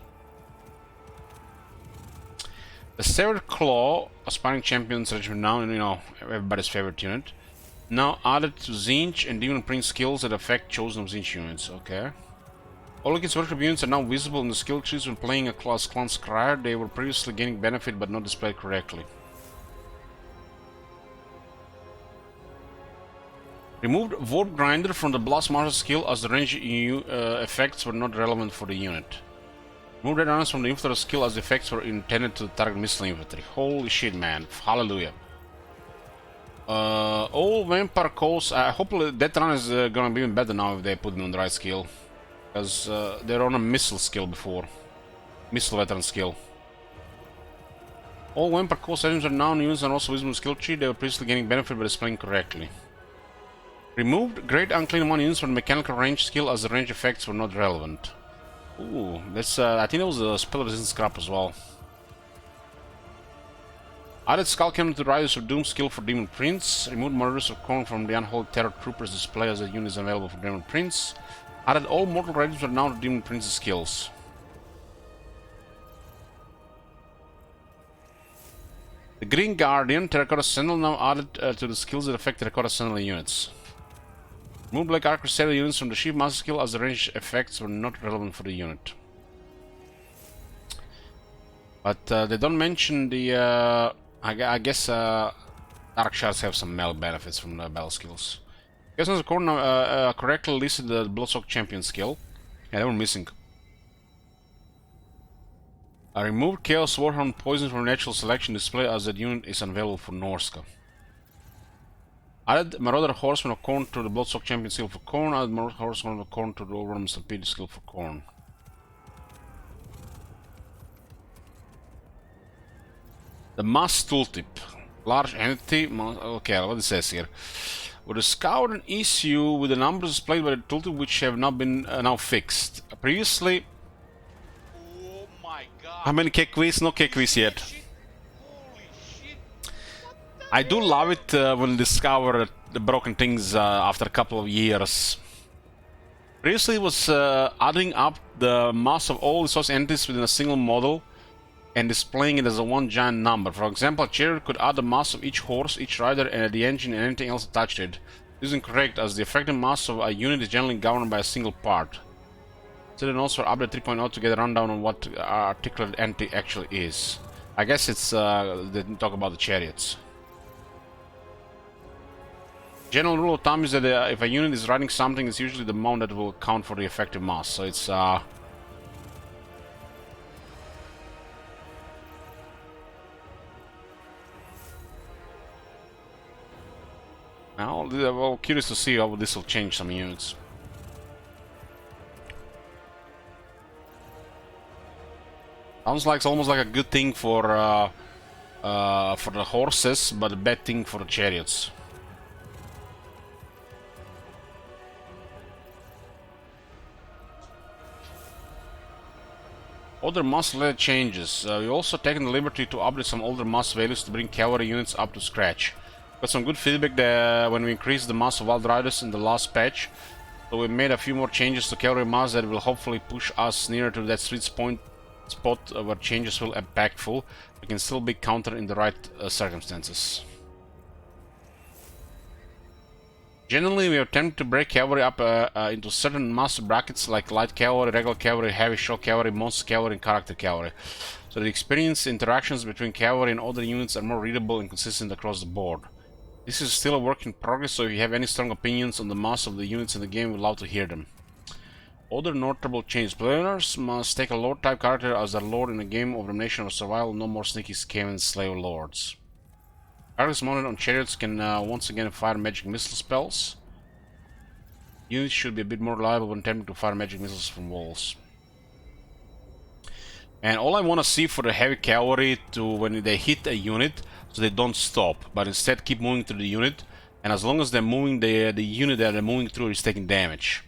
The Severed Claw, aspiring champions regiment now, you know, everybody's favorite unit. Now added to Zinch and Demon Prince skills that affect chosen of Zinch units. Okay. All of its workshop units are now visible in the skill trees when playing a class Clan Scryer. They were previously gaining benefit but not displayed correctly. Removed Warp Grinder from the Blast Master skill as the range effects were not relevant for the unit. Removed Red Arms from the infantry skill as the effects were intended to target missile infantry. Holy shit, man. Hallelujah. All Vampire Calls, hopefully that run is gonna be even better now if they put it on the right skill. Because they're on a missile skill before. Missile veteran skill. All Vampire Calls items are now in use and also visible in skill tree. They were previously gaining benefit by displaying correctly. Removed Great Unclean One units from the mechanical range skill as the range effects were not relevant. Ooh, that's I think that was a spell resistance scrap as well. Added Skull Cannon to the Riders of Doom skill for Demon Prince. Removed Murderers of Corn from the Unholy Terror Troopers display as a unit is available for Demon Prince. Added all Mortal Riders are now to Demon Prince's skills. The Green Guardian Terracotta Sentinel now added to the skills that affect Terracotta Sentinel units. Remove Black Arc Crusader units from the Chief Master skill as the range effects were not relevant for the unit. But they don't mention the... I guess Dark Shards have some melee benefits from the battle skills. Guess the corner correctly listed the Bloodsock Champion skill. Yeah, they were missing. I removed Chaos Warhound Poison from natural selection display as that unit is unavailable for Norska. Added Marauder Horseman of Khorne to the Bloodsock Champion skill for Khorne. Added Marauder Horseman of Khorne to the Overwhelming Stampede skill for Khorne. The Mass Tooltip. Large entity. Okay, what it says here. With a scout and issue with the numbers displayed by the tooltip which have not been now fixed. Previously. Oh my god. How many K-Quiz? No K-Quiz yet. Holy shit. I do love it when you discover the broken things after a couple of years. Previously it was adding up the mass of all resource entities within a single model and displaying it as a one giant number. For example, a chariot could add the mass of each horse, each rider, and the engine and anything else attached to it. This is incorrect as the effective mass of a unit is generally governed by a single part. So then also update 3.0 to get a rundown on what articulate entity actually is. I guess it's they didn't talk about the chariots. General rule of thumb is that if a unit is riding something, it's usually the amount that will count for the effective mass. So it's now, well, curious to see how this will change some units. Sounds like it's almost like a good thing for the horses, but a bad thing for the chariots. Other mass-related changes. We also taken the liberty to update some older mass values to bring cavalry units up to scratch. Got some good feedback there when we increased the mass of Wild Riders in the last patch. So we made a few more changes to cavalry mass that will hopefully push us nearer to that sweet spot where changes will be impactful. We can still be countered in the right circumstances. Generally, we attempt to break cavalry up into certain master brackets like light cavalry, regular cavalry, heavy shock cavalry, monster cavalry, and character cavalry. So the experience interactions between cavalry and other units are more readable and consistent across the board. This is still a work in progress, so if you have any strong opinions on the mass of the units in the game, we'd love to hear them. Other notable changes. Players must take a lord type character as their lord in a game of domination or survival. No more sneaky Skaven slave lords. Characters mounted on chariots can once again fire magic missile spells. Units should be a bit more reliable when attempting to fire magic missiles from walls. And all I want to see for the heavy cavalry to when they hit a unit, so they don't stop, but instead keep moving through the unit. And as long as they're moving, the unit that they're moving through is taking damage.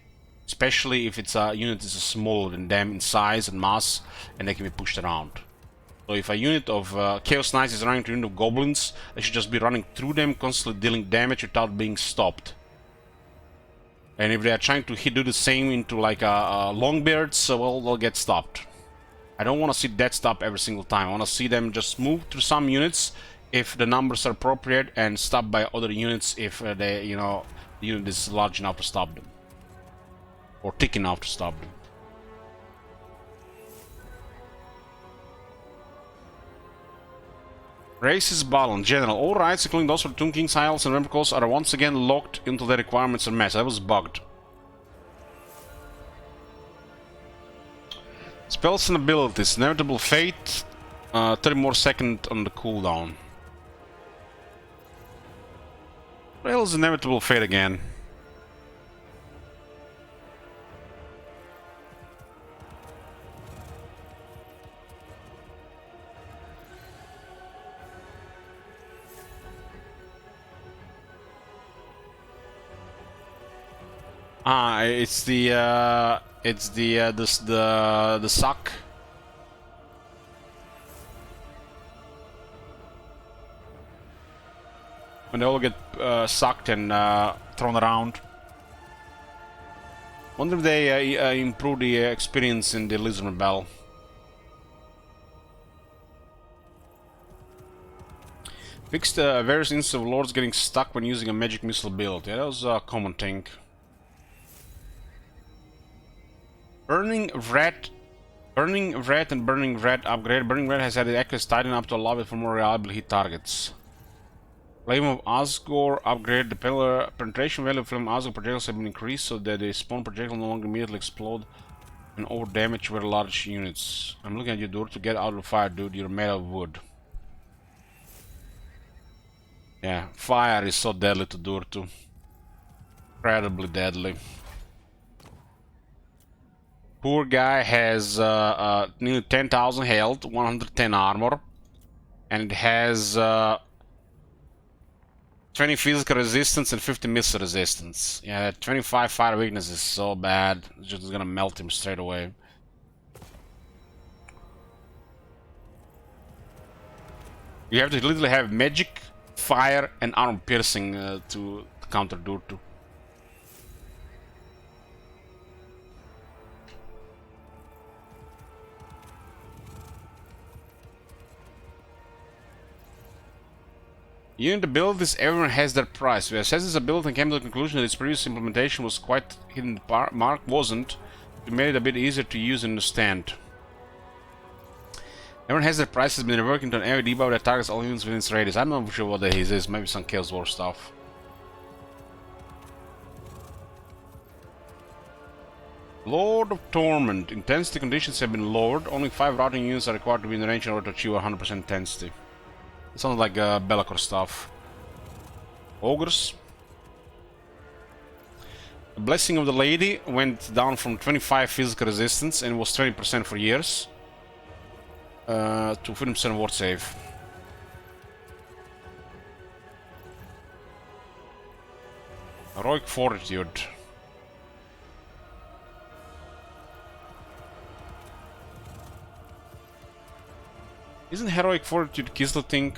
Especially if it's a unit is smaller than them in size and mass, and they can be pushed around. So if a unit of Chaos Knights is running to a unit of Goblins, they should just be running through them, constantly dealing damage without being stopped. And if they are trying to do the same into like a Longbeards, well, they'll get stopped. I don't want to see that stop every single time. I want to see them just move through some units if the numbers are appropriate, and stop by other units if they, you know, the unit is large enough to stop them, or thick enough to stop them. Races balance. General. All rights, including those for the Tomb King's Isles and Rembrandts, are once again locked until their requirements are met. That was bugged. Spells and abilities. Inevitable Fate. 30 more seconds on the cooldown. What the hell is Inevitable Fate again? It's the suck. When they all get sucked and thrown around. Wonder if they improve the experience in the Lizard Bell. Fixed various instances of lords getting stuck when using a magic missile build. Yeah, that was a common thing. Burning Red and Burning Red upgrade. Burning Red has added accuracy tighten up to allow it for more reliable hit targets. Flame of Asgore upgrade. The penetration value of Flame of Asgore projectiles have been increased so that the spawn projectile no longer immediately explode and over damage very large units. I'm looking at you, Dur, to get out of the fire, dude. You're made of wood. Yeah, fire is so deadly to Dur too. Incredibly deadly. Poor guy has nearly 10,000 health, 110 armor, and it has 20 physical resistance and 50 missile resistance. Yeah, that 25 fire weakness is so bad. It's just gonna melt him straight away. You have to literally have magic, fire, and armor piercing to counter Durtu. Unit abilities, everyone has their price. We assessed this ability and came to the conclusion that its previous implementation was quite hidden. Mark wasn't. It made it a bit easier to use and understand. Everyone has their price has been reworked into an area debuff that targets all units within its radius. I'm not sure what that is. Maybe some Chaos War stuff. Lord of Torment. Intensity conditions have been lowered. Only 5 routing units are required to be in range in order to achieve 100% intensity. It sounds like Be'lakor stuff. Ogres. The Blessing of the Lady went down from 25 physical resistance and was 20% for years to 50% ward save. Heroic Fortitude. Isn't Heroic Fortitude Kislev thing?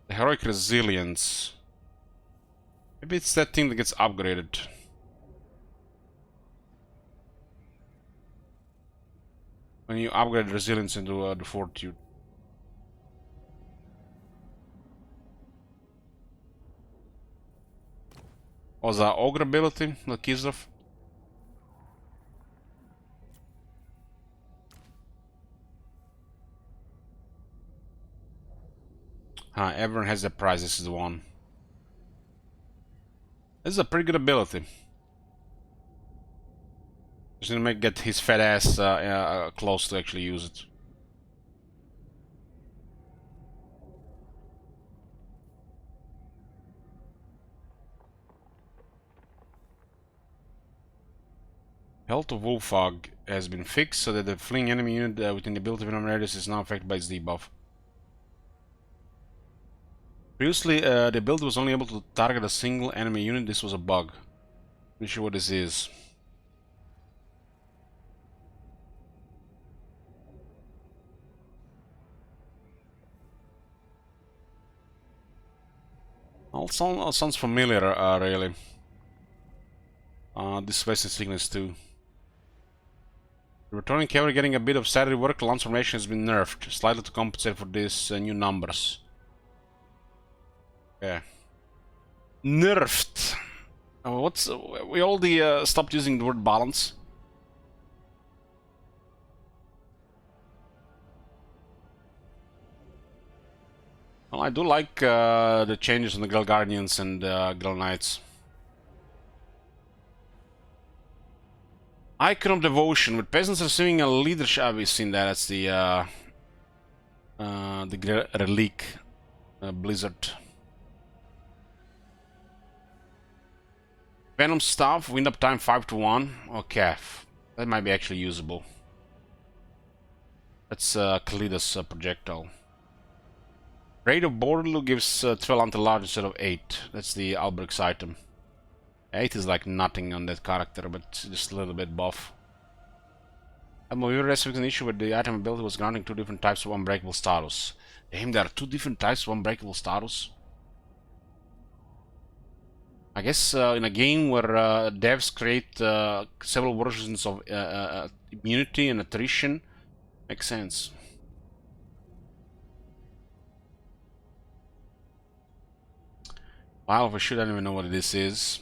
The Heroic Resilience. Maybe it's that thing that gets upgraded. When you upgrade Resilience into the Fortitude. Was that Ogre ability, the Kislev? Everyone has their prize. This is the one. This is a pretty good ability. Just gonna get his fat ass close to actually use it. Health of Wolfog has been fixed so that the fleeing enemy unit within the ability venom radius is now affected by its debuff. Previously, the ability was only able to target a single enemy unit. This was a bug. Not sure what this is. All sounds familiar, really. This Western sickness too. The returning cavalry getting a bit of Saturday work. Lance formation has been nerfed, slightly to compensate for these new numbers. Yeah. Nerfed. We already stopped using the word balance. Well, I do like the changes on the Grell Guardians and Grell Knights. Icon of Devotion. With peasants receiving a leadership, we've seen that. That's the relic blizzard. Venom Staff, wind up time 5 to 1. Okay, that might be actually usable. That's Kalida's projectile. Raid of Borderloo gives 12 anti-large instead of 8. That's the Albrecht's item. 8 is like nothing on that character, but just a little bit buff. We were with an issue where the item ability was granting 2 different types of unbreakable status. Damn, there are 2 different types of unbreakable status. I guess in a game where devs create several versions of immunity and attrition, makes sense. Wow, for sure I don't even know what this is.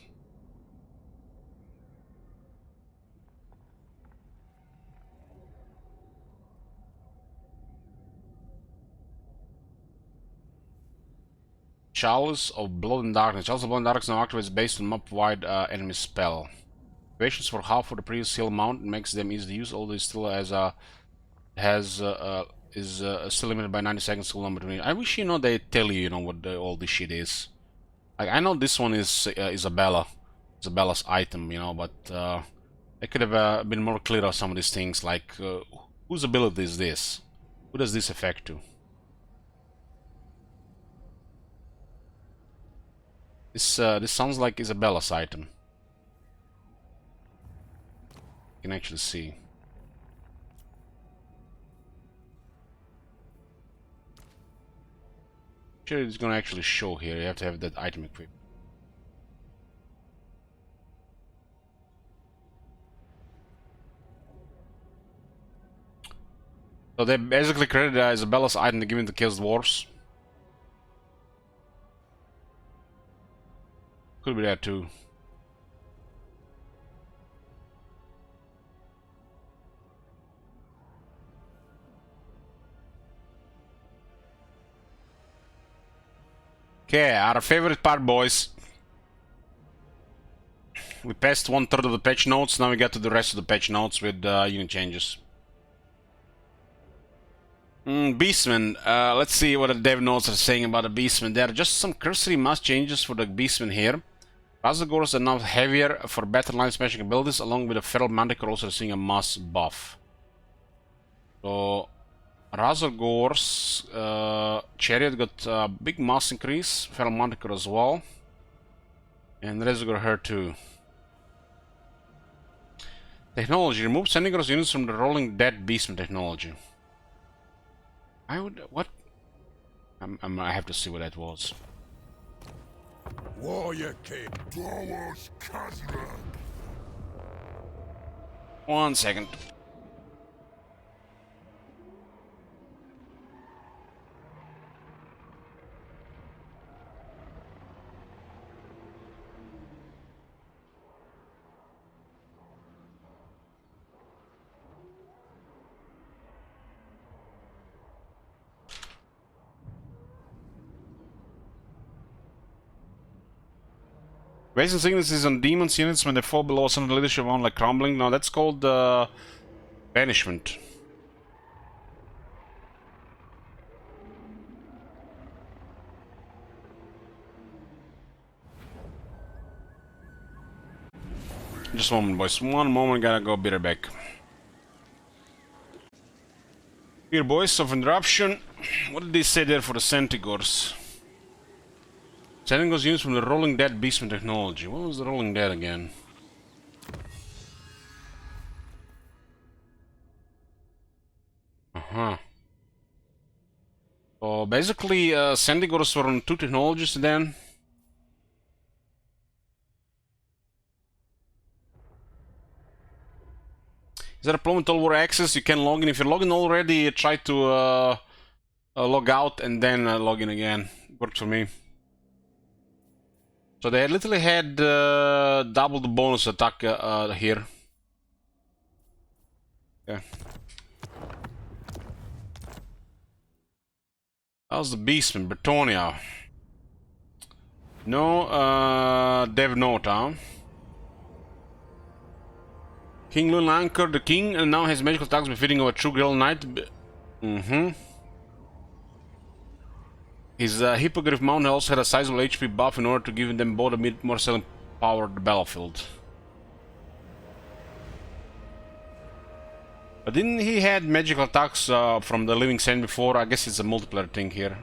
Chalice of Blood and Darkness. Chalice of Blood and Darkness now activates based on map-wide enemy spell. Activations for half of the previous skill amount makes them easy to use, although it still is still limited by 90 seconds skill number 20. I wish they tell you, what all this shit is. Like, I know this one is Isabella's item, but it could have been more clear on some of these things, like whose ability is this? Who does this affect to? This sounds like Isabella's item. You can actually see. Sure, it's gonna actually show here. You have to have that item equipped. So they basically created Isabella's item to give it to Chaos Dwarfs. Could be that too. Okay, our favorite part, boys. We passed 1/3 of the patch notes, now we get to the rest of the patch notes with unit changes. Beastmen, let's see what the dev notes are saying about the Beastmen. There are just some cursory mass changes for the Beastmen here. Razagors are now heavier for better line smashing abilities, along with the Feral Manticore also seeing a mass buff. So, Razagor's Chariot got a big mass increase, Feral Manticore as well. And Razagor here too. Technology, remove Sending Gross units from the Rolling Dead Beastman technology. What? I have to see what that was. Warrior King. Dwarfs Kazrak. 1 second. Basic sicknesses on demons units when they fall below a certain leadership on like crumbling. Now that's called banishment. Just a moment, boys. One moment, gotta go be right back. Here, boys, of interruption. What did they say there for the Centigors? Centigors used from the Rolling Dead Beastman technology. What was the Rolling Dead again? So basically, Centigors were on 2 technologies then. Is there a problem with all war access? You can log in. If you're logged in already, try to log out and then log in again. Worked for me. So they literally had double the bonus attack here. Yeah. How's the Beastman? Bretonnia. No, Dev Note, huh? King Lun Anchor, the king, and now has magical attacks befitting of a true Grell Knight. His Hippogriff Mount also had a sizable HP buff in order to give them both a bit more selling power at the battlefield. But didn't he had magical attacks from the Living Sand before? I guess it's a multiplayer thing here.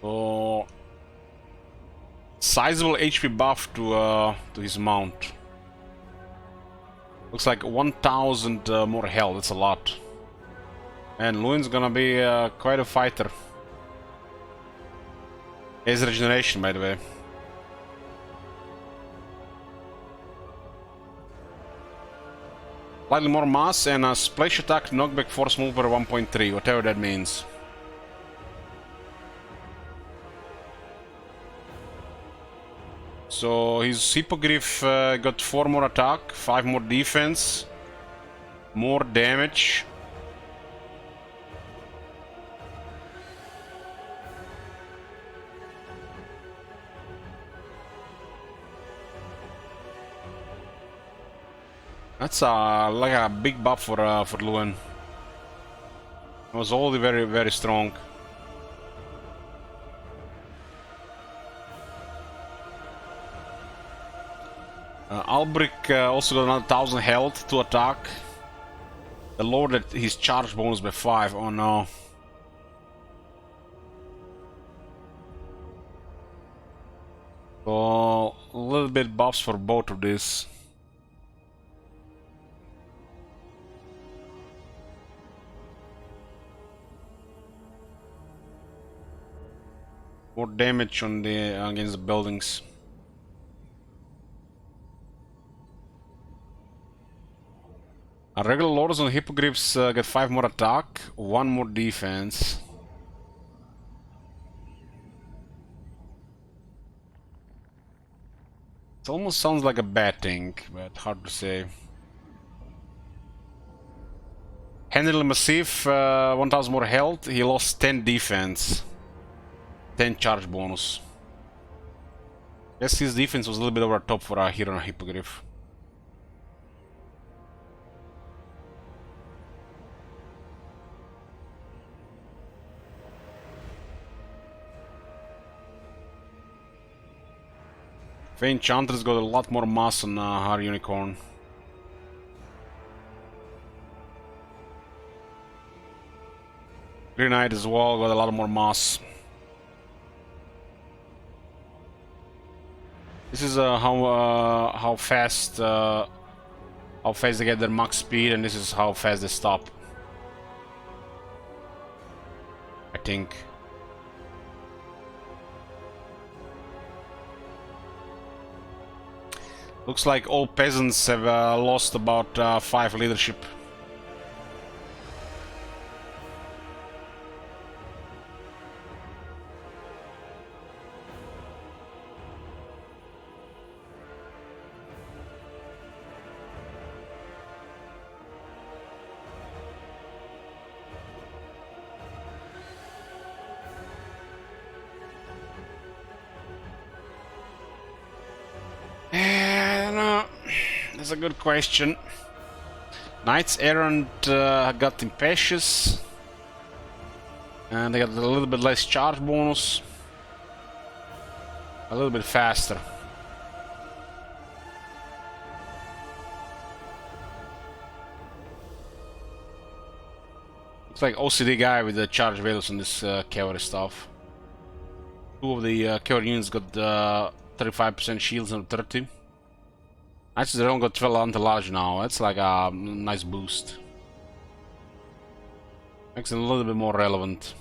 So, sizable HP buff to his mount. Looks like 1000 more health. That's a lot. And Luin's gonna be quite a fighter. He has regeneration, by the way. Slightly more mass and a splash attack knockback force multiplier 1.3, whatever that means. So his Hippogriff got 4 more attack, 5 more defense, more damage. That's like a big buff for Luen. It was already very, very strong. Albric also got another 1000 health to attack. They lowered his charge bonus by 5. Oh no. So a little bit buffs for both of these. More damage on the against the buildings. Regular lords on Hippogriffs get 5 more attack, 1 more defense. It almost sounds like a bad thing, but hard to say. Henry Massif, 1000 more health, he lost 10 defense. 10 charge bonus. Guess his defense was a little bit over top for a hero on a Hippogriff. Fey Enchantress got a lot more mass on her unicorn. Green Knight as well got a lot more mass. This is how fast they get their max speed, and this is how fast they stop. I think. Looks like all peasants have lost about 5 leadership. That's a good question. Knights Errant got Impetuous. And they got a little bit less charge bonus. A little bit faster. It's like OCD guy with the charge values on this cavalry stuff. Two of the cavalry units got 35% shields and 30. Actually, they don't got 12 anti-large now. That's like a nice boost. Makes it a little bit more relevant.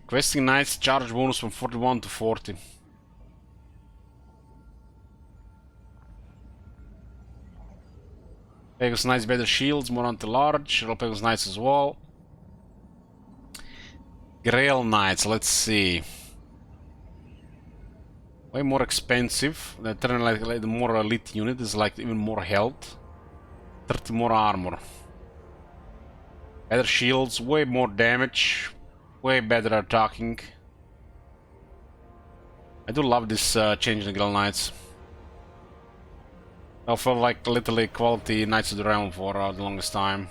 Questing Knights charge bonus from 41 to 40. Pegasus Knights better shields, more anti-large. Roll Pegasus Knights as well. Grail Knights, let's see. Way more expensive. They're turning like the more elite unit is like even more health. 30 more armor. Better shields, way more damage. Way better attacking. I do love this change in the Grail Knights. I felt like literally quality Knights of the Realm for the longest time.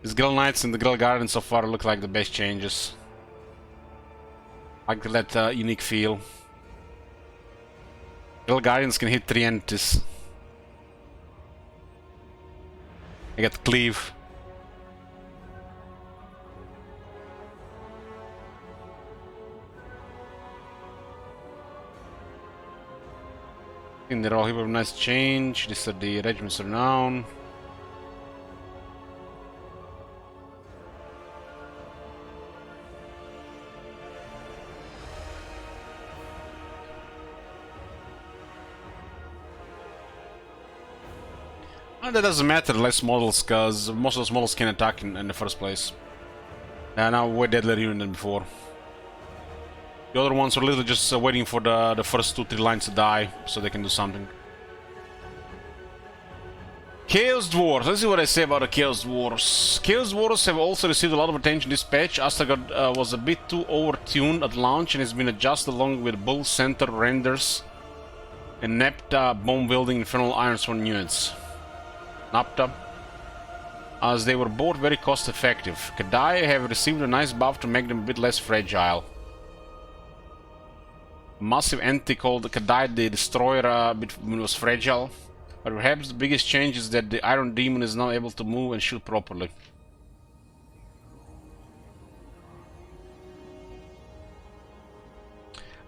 These Grail Knights and the Grail Guardians so far look like the best changes. I like that unique feel. Grail Guardians can hit 3 entities. I got Cleave. They're all here, nice change. These are the Regiments of Renown. And that doesn't matter, less models, because most of those models can attack in the first place. And now way deadlier unit than before. The other ones are literally just waiting for the first 2-3 lines to die, so they can do something. Chaos Dwarfs. Let's see what I say about the Chaos Dwarfs. Chaos Dwarfs have also received a lot of attention this patch. Astragard was a bit too overtuned at launch and has been adjusted along with Bull Center Renders and Nepta bomb-wielding Infernal Ironsworn units. Napta, as they were both very cost-effective. Kadai have received a nice buff to make them a bit less fragile. Massive entity called Kadai the Destroyer was fragile, but perhaps the biggest change is that the Iron Demon is now able to move and shoot properly.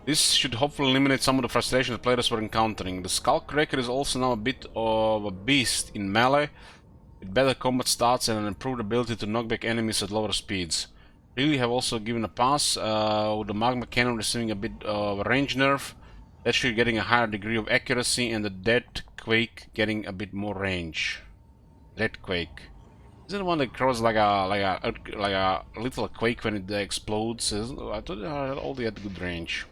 This should hopefully eliminate some of the frustration that players were encountering. The Skullcracker is also now a bit of a beast in melee, with better combat stats and an improved ability to knock back enemies at lower speeds. Really have also given a pass, with the Magma Cannon receiving a bit of a range nerf, actually getting a higher degree of accuracy, and the Dead Quake getting a bit more range. Dead Quake. Is it the one that grows like a little quake when it explodes? I thought they all had good range.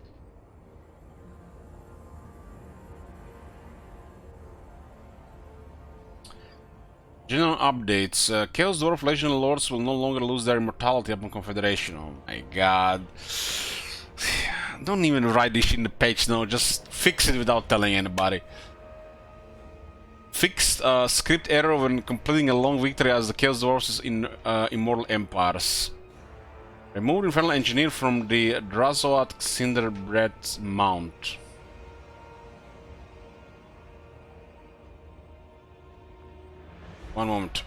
General updates. Chaos Dwarf Legion Lords will no longer lose their immortality upon Confederation. Oh my god. Don't even write this shit in the page now, just fix it without telling anybody. Fixed script error when completing a long victory as the Chaos Dwarfs in Immortal Empires. Removed Infernal Engineer from the Drazoat Cinderbread's Mount. One moment.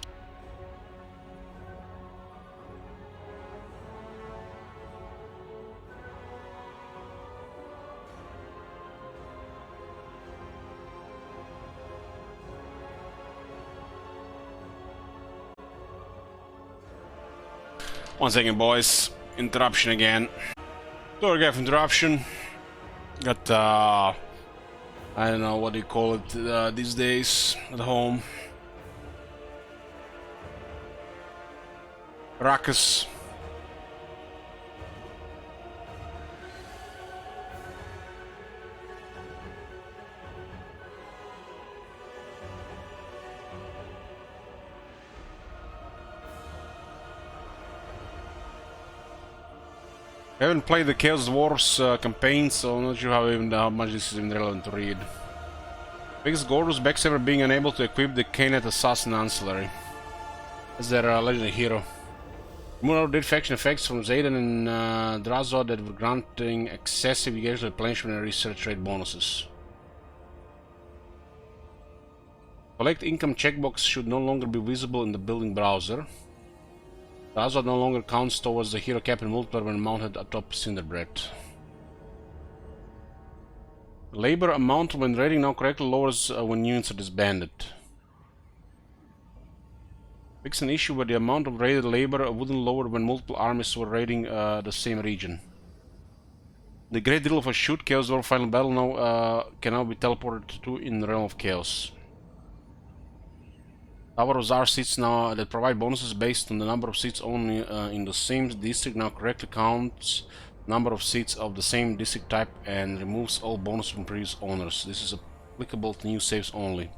One second, boys. Interruption again. Sorry, guys, interruption. Got I don't know what do you call it these days at home. Ruckus. I haven't played the Chaos Dwarfs campaign, so I'm not sure how much this is even relevant to read. Biggest Gordus Backsaber being unable to equip the Canet Assassin Ancillary as their legendary hero. Remove did faction effects from Zayden and Drazod that were granting excessive engagement replenishment and research rate bonuses. Collect income checkbox should no longer be visible in the building browser. Drazod no longer counts towards the hero cap and multiplier when mounted atop Cinderbread. Labor amount when raiding now correctly lowers when units are disbanded. Fix an issue where the amount of raided labor wouldn't lower when multiple armies were raiding the same region. The Great Deal of a Shoot Chaos Dwarf Final Battle now can now be teleported to in the Realm of Chaos. Tower of Tsar seats now that provide bonuses based on the number of seats only in the same district now correctly counts number of seats of the same district type and removes all bonus from previous owners. This is applicable to new saves only.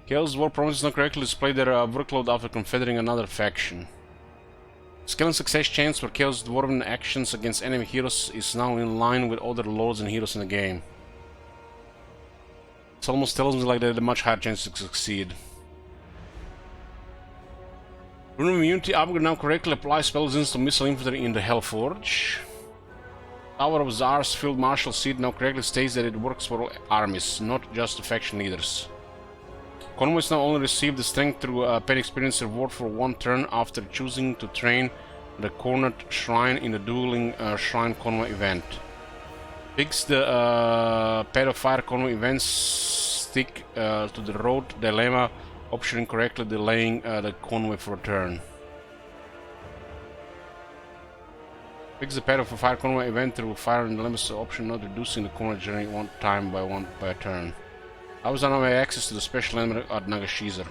Chaos Dwarf promises not correctly display their workload after confederating another faction. Skill and success chance for Chaos Dwarven actions against enemy heroes is now in line with other lords and heroes in the game. It almost tells me like they had a much higher chance to succeed. Rune of Immunity upgrade now correctly applies spells to missile infantry in the Hellforge. Tower of Tsar's Field Marshal seat now correctly states that it works for all armies, not just the faction leaders. Convoys now only receive the strength through a paid experience reward for one turn after choosing to train the Cornered Shrine in the Dueling Shrine Convoy event. Fix the Pair of Fire Convoy event stick to the road dilemma option incorrectly delaying the convoy for a turn. Fix the Pair of Fire Convoy event through Fire and Dilemma option not reducing the convoy journey one time by a turn. I was on my way access to the special element at Nagashizar.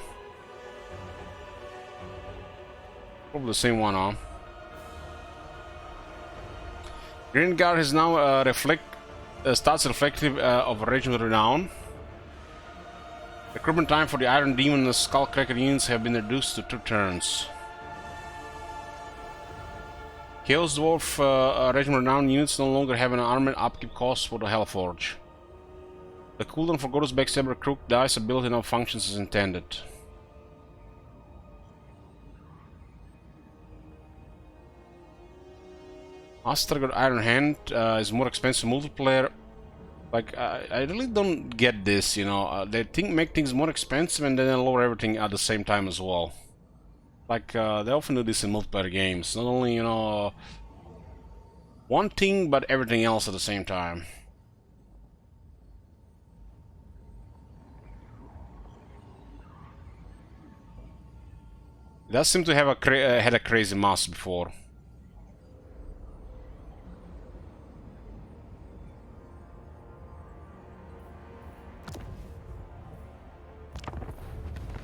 Probably the same one, huh? Green Guard is now stats reflective of Regiment Renown. Recruitment time for the Iron Demon and the Skullcracker units have been reduced to 2 turns. Chaos Dwarf Regiment Renown units no longer have an armored upkeep cost for the Hellforge. The cooldown for Gordus Backsaber Crook dice ability now functions as intended. Astragot Iron Hand is more expensive multiplayer. Like, I really don't get this, you know. They make things more expensive and then they lower everything at the same time as well. Like, they often do this in multiplayer games. Not only, you know, one thing, but everything else at the same time. It does seem to have had a crazy mass before.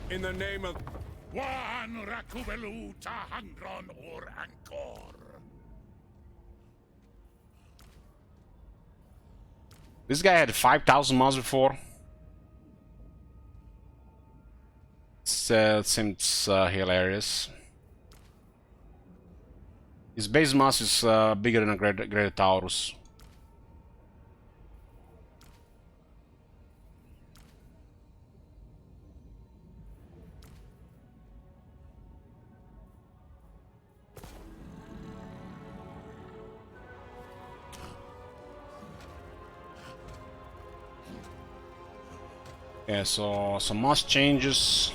In the name of Wan Rakubelu Tahangron or Angkor. This guy had 5,000 mass before. It seems hilarious. His base mass is bigger than a Great Taurus. Yeah, so some mass changes.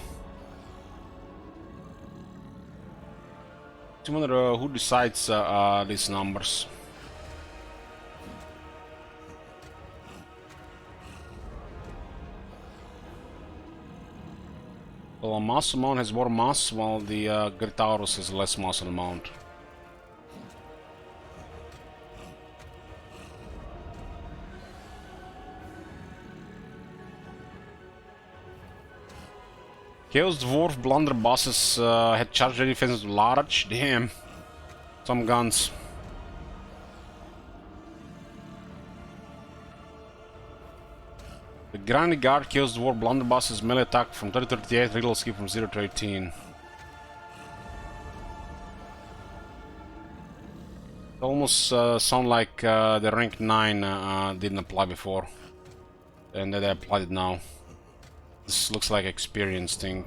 I wonder who decides these numbers. Well, a mass amount has more mass, while the Gritaurus has less mass on amount. Chaos Dwarf blunderbusses had charged their defense to large. Damn. Some guns. The Granny Guard kills Dwarf Blunderbusses melee attack from 30 to 38, regular skill from 0 to 18. Almost sound like the rank 9 didn't apply before, and they applied it now. This looks like experience thing.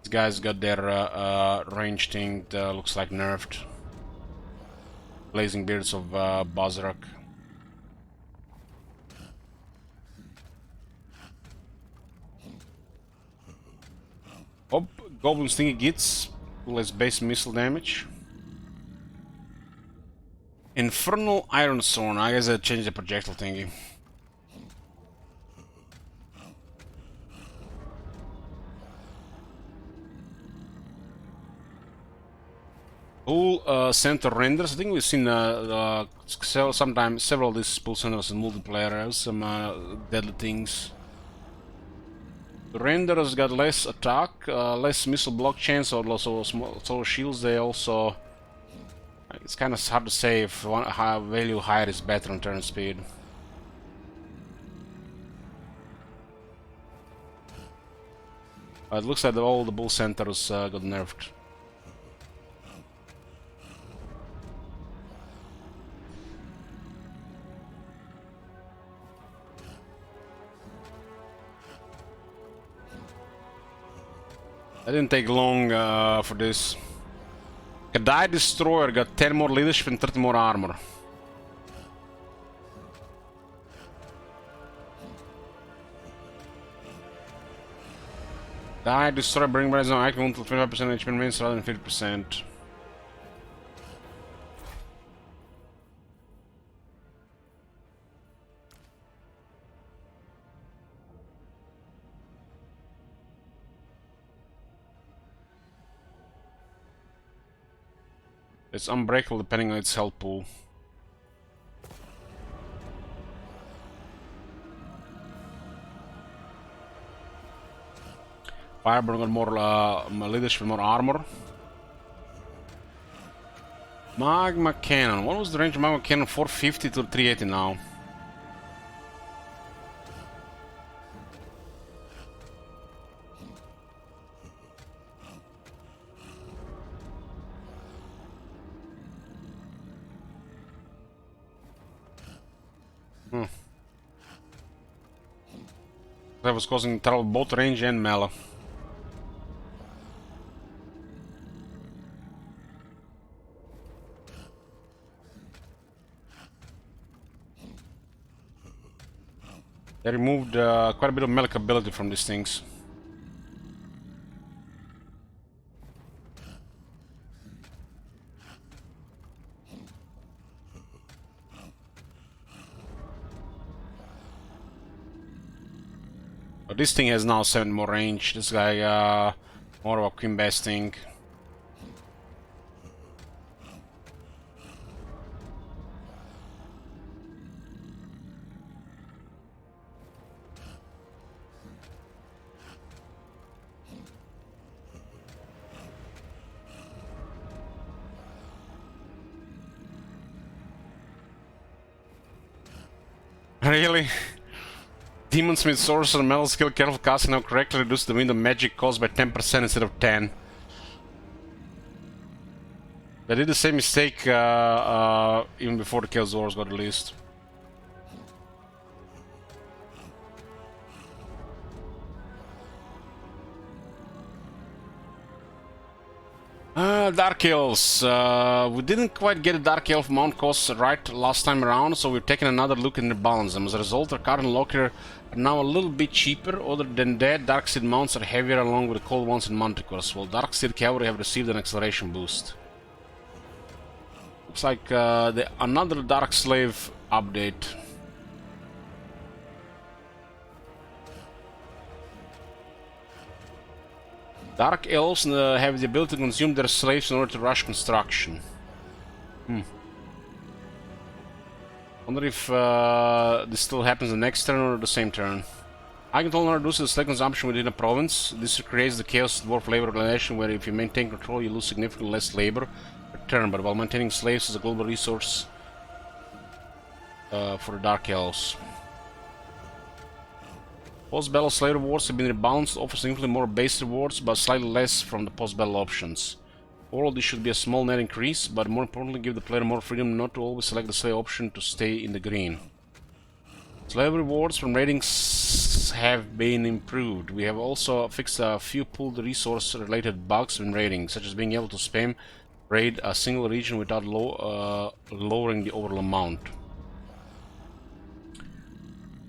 These guys got their range thing that looks like nerfed. Blazing Beards of Bazrak. Oh, Goblin Stingy gets less base missile damage. Infernal Iron Sword. I guess I changed the projectile thingy. Pool center renders. I think we've seen several of these pool centers in multiplayer. There's some deadly things. The renders got less attack, less missile block chance, or also small shields. They also, it's kind of hard to say if one value higher is better on turn speed. It looks like all the bull centers got nerfed. That didn't take long for this. Kadai Destroyer got 10 more leadership and 30 more armor. Kadai Destroyer bring rise on icon until 25% HP remains rather than 50%. It's unbreakable depending on its health pool. Fireburn got more leadership and more armor. Magma Cannon. What was the range of Magma Cannon? 450 to 380 now. That was causing trouble both range and melee. They removed quite a bit of melee ability from these things. But this thing has now 7 more range. This guy more of a queen besting. Really? Demonsmith Sorcerer Metal Skill Careful Casting now correctly reduced the wind of magic cost by 10% instead of 10. They did the same mistake even before the Chaos Dwarfs got released. Dark Elves. We didn't quite get a Dark Elf mount cost right last time around, so we're taking another look in the balance. And as a result, our current locker are now a little bit cheaper. Other than that, Darkseid mounts are heavier along with the cold ones and Manticores, while Darkseid Cavalry have received an acceleration boost. Looks like another Dark Slave update. Dark Elves have the ability to consume their slaves in order to rush construction. Wonder if this still happens the next turn or the same turn. I control now reduces the slave consumption within a province. This creates the chaos dwarf labor relation where if you maintain control you lose significantly less labor per turn, but while maintaining slaves as a global resource for the Dark Elves. Post-battle slave rewards have been rebalanced, offer significantly more base rewards, but slightly less from the post-battle options. Overall, this should be a small net increase, but more importantly, give the player more freedom not to always select the slave option to stay in the green. Slave rewards from ratings have been improved. We have also fixed a few pooled resource-related bugs when raiding, such as being able to spam raid a single region without lowering the overall amount.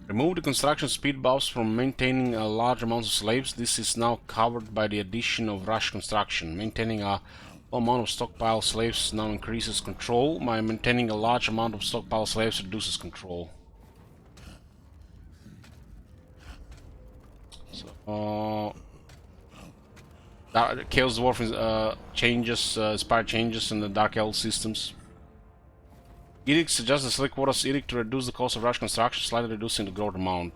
Remove the construction speed buffs from maintaining a large amount of slaves. This is now covered by the addition of rush construction. Maintaining a low amount of stockpile slaves now increases control. By maintaining a large amount of stockpile slaves reduces control. So, Chaos Dwarf changes, inspired changes in the Dark Elf systems. Edict suggests the select quotas edict to reduce the cost of rush construction, slightly reducing the growth amount.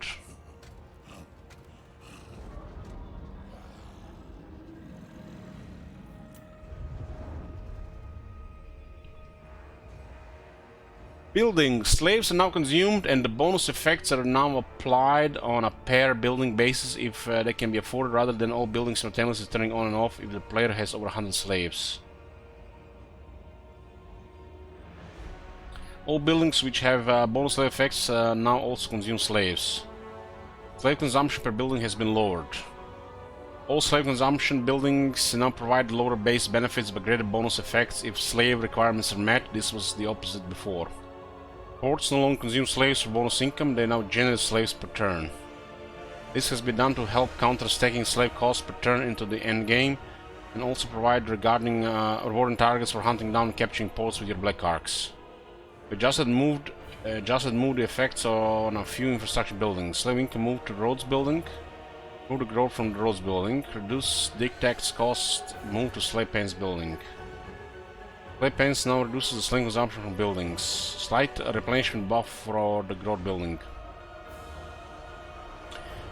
Building. Slaves are now consumed and the bonus effects are now applied on a pair building basis if they can be afforded, rather than all buildings simultaneously turning on and off if the player has over 100 slaves. All buildings which have bonus slave effects now also consume slaves. Slave consumption per building has been lowered. All slave consumption buildings now provide lower base benefits but greater bonus effects if slave requirements are met. This was the opposite before. Ports no longer consume slaves for bonus income, they now generate slaves per turn. This has been done to help counter stacking slave costs per turn into the endgame, and also provide rewarding targets for hunting down and capturing ports with your black arcs. We just moved the effects on a few infrastructure buildings. Slave income moved to roads building. Move the growth from the roads building. Reduce dig tax cost. Move to slave pens building. Slave pens now reduces the slave consumption from buildings. Slight replenishment buff for the growth building.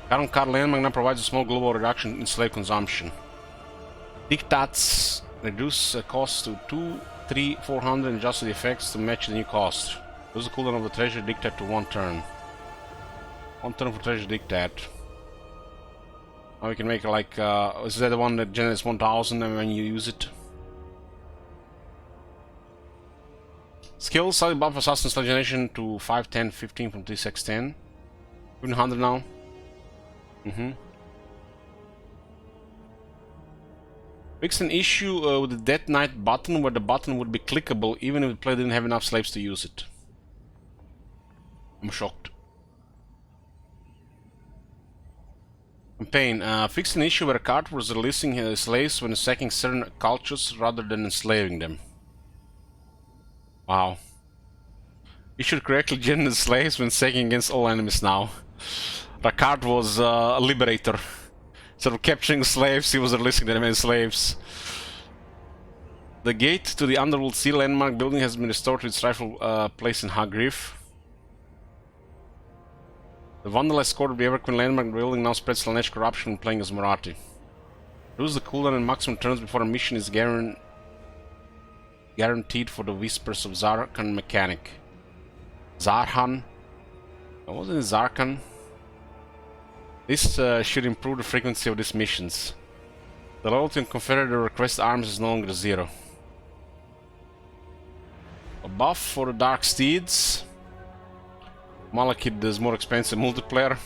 Current card landmark now provides a small global reduction in slave consumption. Dictats reduce cost to 2, 3, 400 and adjust the effects to match the new cost. Reduce the cooldown of the treasure dictat to 1 turn. 1 turn for treasure dictat. Now we can make like, is that the one that generates 1000 and when you use it? Skills, slightly buff assassin slave generation to 5, 10, 15 from 3, 6, 10. 100 now. Fixed an issue with the Death Knight button, where the button would be clickable even if the player didn't have enough slaves to use it. I'm shocked. Campaign. Fixed an issue where a card was releasing slaves when sacking certain cultures rather than enslaving them. Wow. You should correctly generate slaves when sacking against all enemies now. The card was a liberator. Instead of capturing slaves, he was releasing them as slaves. The gate to the Underworld Sea landmark building has been restored to its rightful place in Hagriff. The vandalized court of the Everqueen landmark building now spreads Slanesh corruption when playing as Marathi. Reduce the cooldown and maximum turns before a mission is guaranteed for the Whispers of Zarkhan mechanic. Zarhan? Wasn't it Zarkhan? This should improve the frequency of these missions. The loyalty on Confederate request arms is no longer 0. A buff for the Dark Steeds. Malekith does more expensive multiplayer.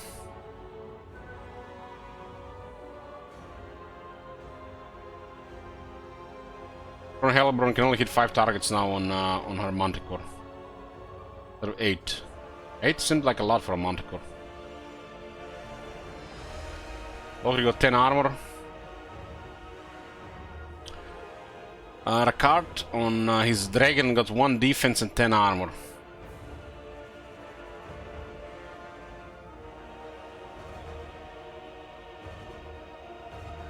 Hellebron can only hit 5 targets now on her Manticore. Instead of 8. 8 seemed like a lot for a Manticore. Valkyrie got 10 armor. Rakard on his dragon got 1 defense and 10 armor.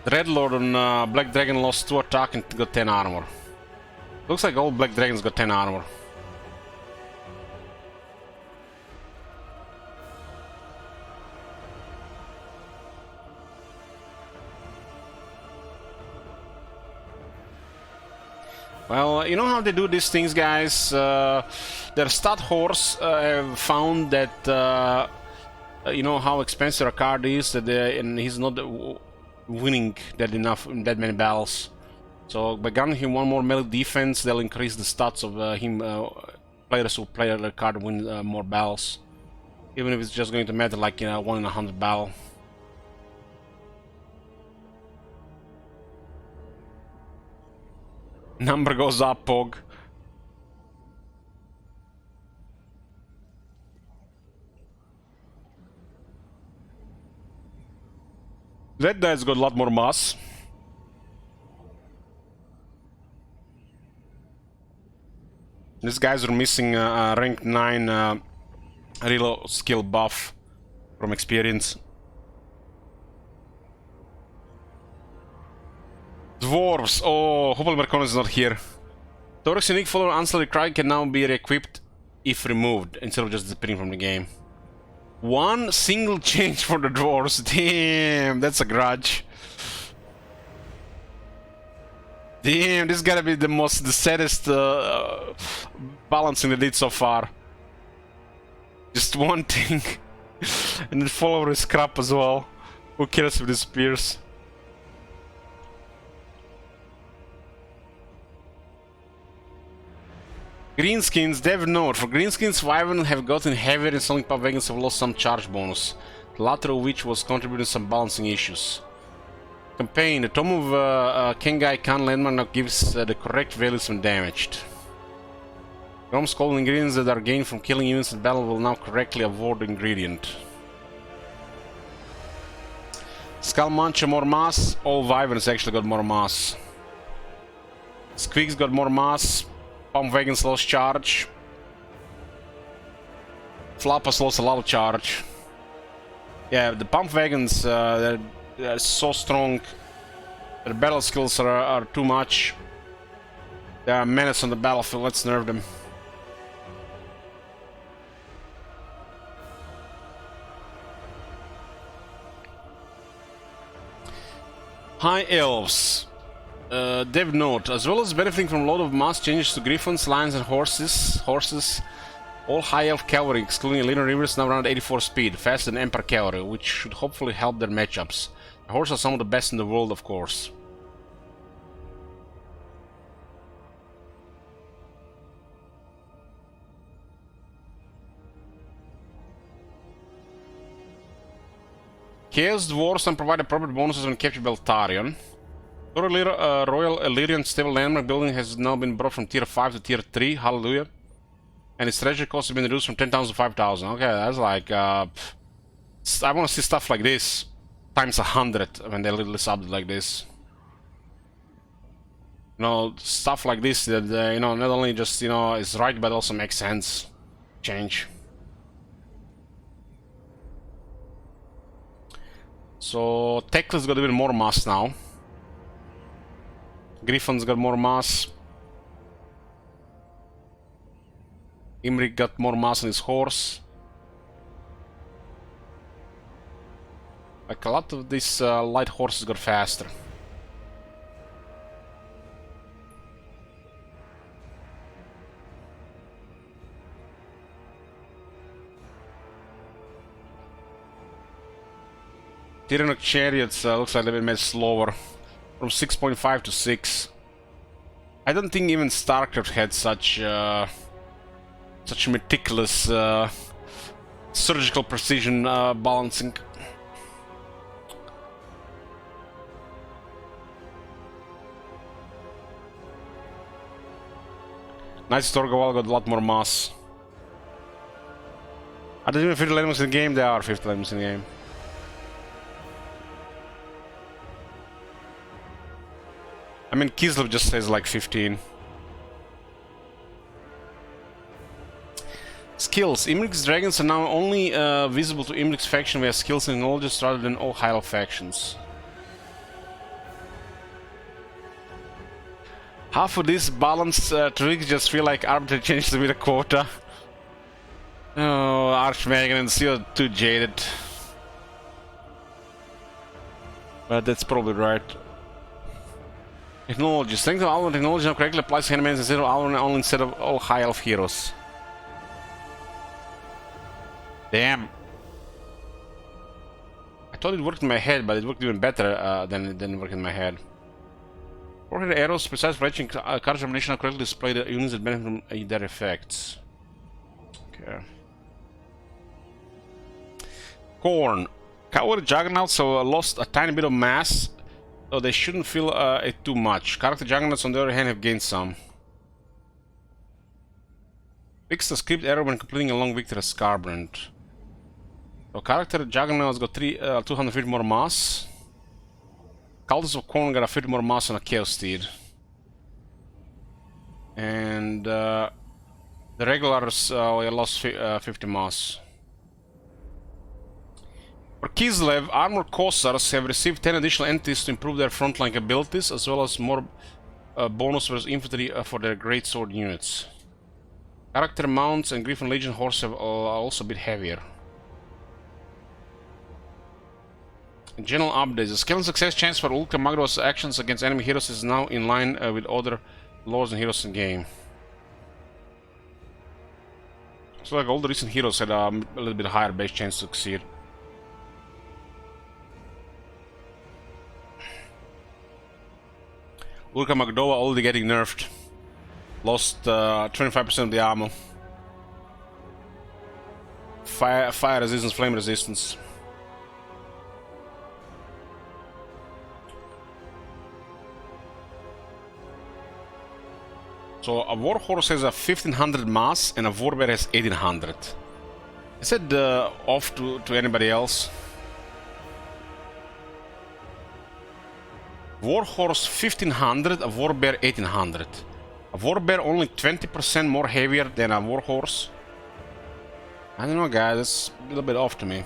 Dreadlord on Black Dragon lost 2 attack and got 10 armor. Looks like all Black Dragons got 10 armor. Well, you know how they do these things, guys? Their stat horse have found that you know how expensive a card is, that and he's not winning that many battles. So by granting him one more melee defense, they'll increase the stats of players who play the card win more battles, even if it's just going to matter like 1 in 100 battle. Number goes up, Pog. That guy's got a lot more mass. These guys are missing a rank 9 reload skill buff from experience. Dwarfs! Oh, hopefully Mercon is not here. Taurus unique follower Ancillary Cry can now be re-equipped if removed, instead of just disappearing from the game. One single change for the dwarves. Damn, that's a grudge. Damn, this gotta be the saddest balancing they did so far. Just one thing. And the follower is crap as well. Who cares if this appears? Greenskins, dev note. For greenskins, Wyvern have gotten heavier and Sonic Pub Vegans have lost some charge bonus, the latter of which was contributing some balancing issues. Campaign, the Tome of Kengai Khan landmark now gives the correct values when damaged. Rom's cold ingredients that are gained from killing units in battle will now correctly avoid the ingredient. Skull Muncher more mass, all Wyverns actually got more mass. Squeaks got more mass. Pump Wagons lost charge. Flappas lost a lot of charge. Yeah, the Pump Wagons, they're so strong. Their battle skills are too much. They are a menace on the battlefield, let's nerf them. High Elves. Dev note, as well as benefiting from a lot of mass changes to griffins, lions and horses, all high elf cavalry, excluding Elena Rivers, now around 84 speed, faster than Emperor cavalry, which should hopefully help their matchups. The horses are some of the best in the world, of course. Chaos Dwarfs can provide appropriate bonuses when captured by Beltarion. Royal Illyrian Stable Landmark building has now been brought from tier 5 to tier 3, hallelujah. And its treasure cost has been reduced from 10,000 to 5,000. Okay, that's like, I want to see stuff like this times 100 when they release update like this. You know, stuff like this that, you know, not only just, you know, is right, but also makes sense. Change. So, Tekla's got a bit more mass now. Griffin's got more mass. Imrik got more mass on his horse. Like a lot of these light horses got faster. Tyrannoc chariots looks like they've been made slower. From 6.5 to 6. I don't think even StarCraft had such meticulous surgical precision balancing. Nice Torgawal got a lot more mass. Are they even 50 elements in the game? They are 50 elements in the game. I mean, Kislev just says like 15. Skills. Imrik's dragons are now only visible to Imrik's faction via skills and knowledge rather than all high elf factions. Half of these balanced tricks just feel like arbitrary changes with a quota. Oh, Archmagnans, you're too jaded. But that's probably right. Technology. Strength of our technology now correctly applies to enemies instead of our only instead of all high elf heroes. Damn. I thought it worked in my head, but it worked even better than it worked in my head. Forehead arrows, precise fletching, card combination now correctly display the units that benefit from their effects. Okay. Corn. Coward Juggernaut, so lost a tiny bit of mass, so they shouldn't feel it too much. Character Juggernauts, on the other hand, have gained some. Fix the script error when completing a long victory as Scarbrand. So character Juggernauts got 250 more mass. Cultists of Corn got a 50 more mass on a Chaos Steed. And the regulars we lost 50 mass. For Kislev, Armor Kossars have received 10 additional entities to improve their frontline abilities, as well as more bonus versus infantry for their greatsword units. Character mounts and Griffin Legion horse have also a bit heavier. General updates. The skill and success chance for Ulka Magdo's actions against enemy heroes is now in line with other lords and heroes in game. So like all the recent heroes had a little bit higher base chance to succeed. Ulka Magdoa already getting nerfed. Lost 25% of the ammo. Fire resistance, flame resistance. So a Warhorse has a 1500 mass and a Warbear has 1800. Is that off to anybody else? Warhorse 1500, a Warbear 1800. A Warbear only 20% more heavier than a Warhorse. I don't know, guys, that's a little bit off to me.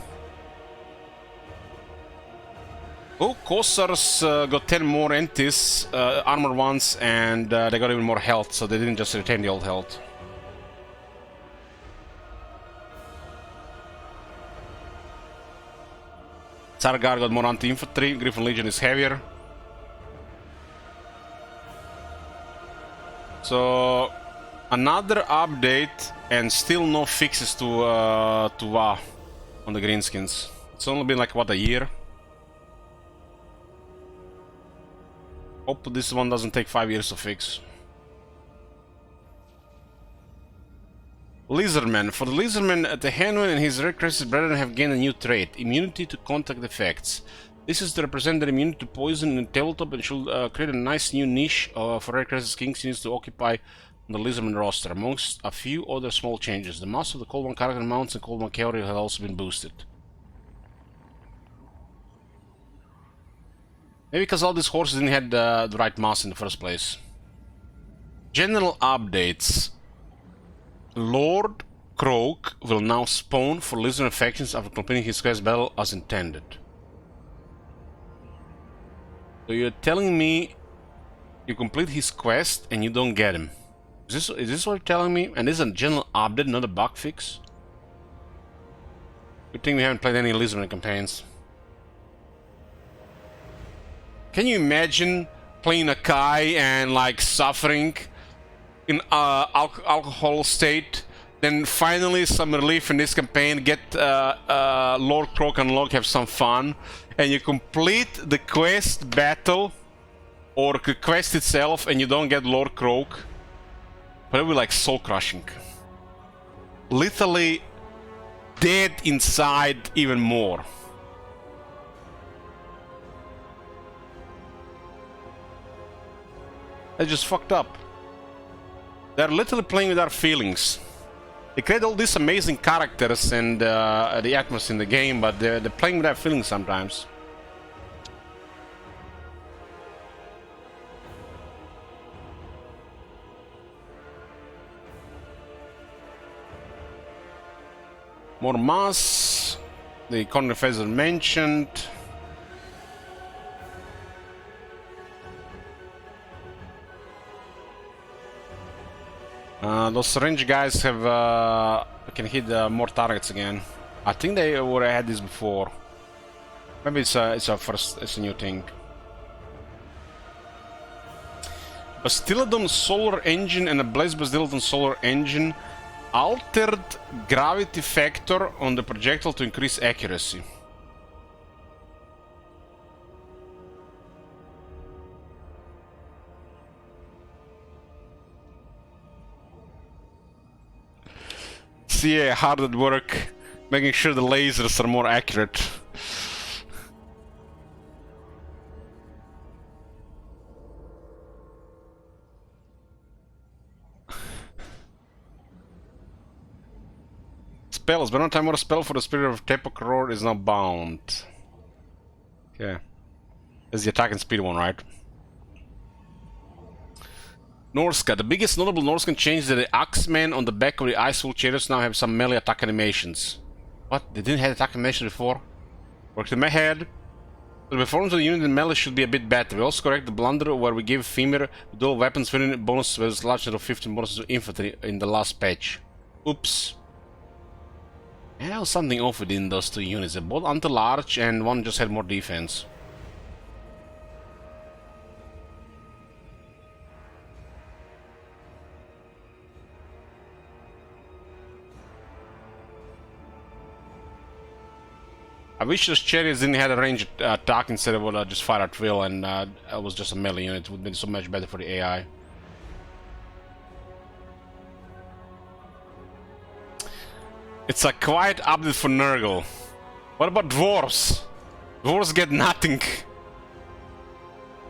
Oh, Kossars got 10 more entities, armor ones, and they got even more health, so they didn't just retain the old health. Sargar got more anti-infantry, Griffin Legion is heavier. So another update and still no fixes to WoW on the greenskins. It's only been like what, a year? Hope this one doesn't take 5 years to fix. Lizardman. For the Lizardman, the Hanuin and his Red Crested brethren have gained a new trait, immunity to contact effects. This is to represent their immunity to poison in tabletop and should create a nice new niche for Red Crested Kings units to occupy on the Lizardman roster, amongst a few other small changes. The mass of the Cold One character mounts and Cold One cavalry have also been boosted. Maybe because all these horses didn't have the right mass in the first place. General updates. Lord Croak will now spawn for Lizard factions after completing his quest battle as intended. So you're telling me you complete his quest and you don't get him. Is this what you're telling me? And this is a general update, not a bug fix? Good thing we haven't played any Lizard campaigns. Can you imagine playing a Kai and like suffering in alcohol state, then finally some relief in this campaign, get Lord Croak unlocked, have some fun, and you complete the quest battle or the quest itself and you don't get Lord Croak? But it will be like soul crushing. Literally dead inside even more. That's just fucked up. They're literally playing with our feelings. They create all these amazing characters and the atmosphere in the game, but they're playing with our feelings sometimes. More mass. The Conor Feather mentioned. Those range guys have can hit more targets again. I think they already had this before. Maybe it's a new thing. A Stiladon solar engine and a Blaze Stiladon solar engine altered gravity factor on the projectile to increase accuracy. See hard at work, making sure the lasers are more accurate. Spells, but no time or spell for the spirit of Tepak Roar is now bound. Okay. That's the attack and speed one, right? Norska. The biggest notable Norscan change is that the Axemen on the back of the Iceful chariots now have some melee attack animations. What? They didn't have attack animation before? Worked in my head. The performance of the unit in melee should be a bit better. We also correct the blunder where we gave Femir dual weapons winning bonus with large of 15 bonuses to infantry in the last patch. Oops. Yeah, there was something off within those two units. They both anti-large and one just had more defense. I wish those chariots didn't have a ranged attack instead of just fire at will, and it was just a melee unit. It would have been so much better for the AI. It's a quiet update for Nurgle. What about dwarfs? Dwarves get nothing.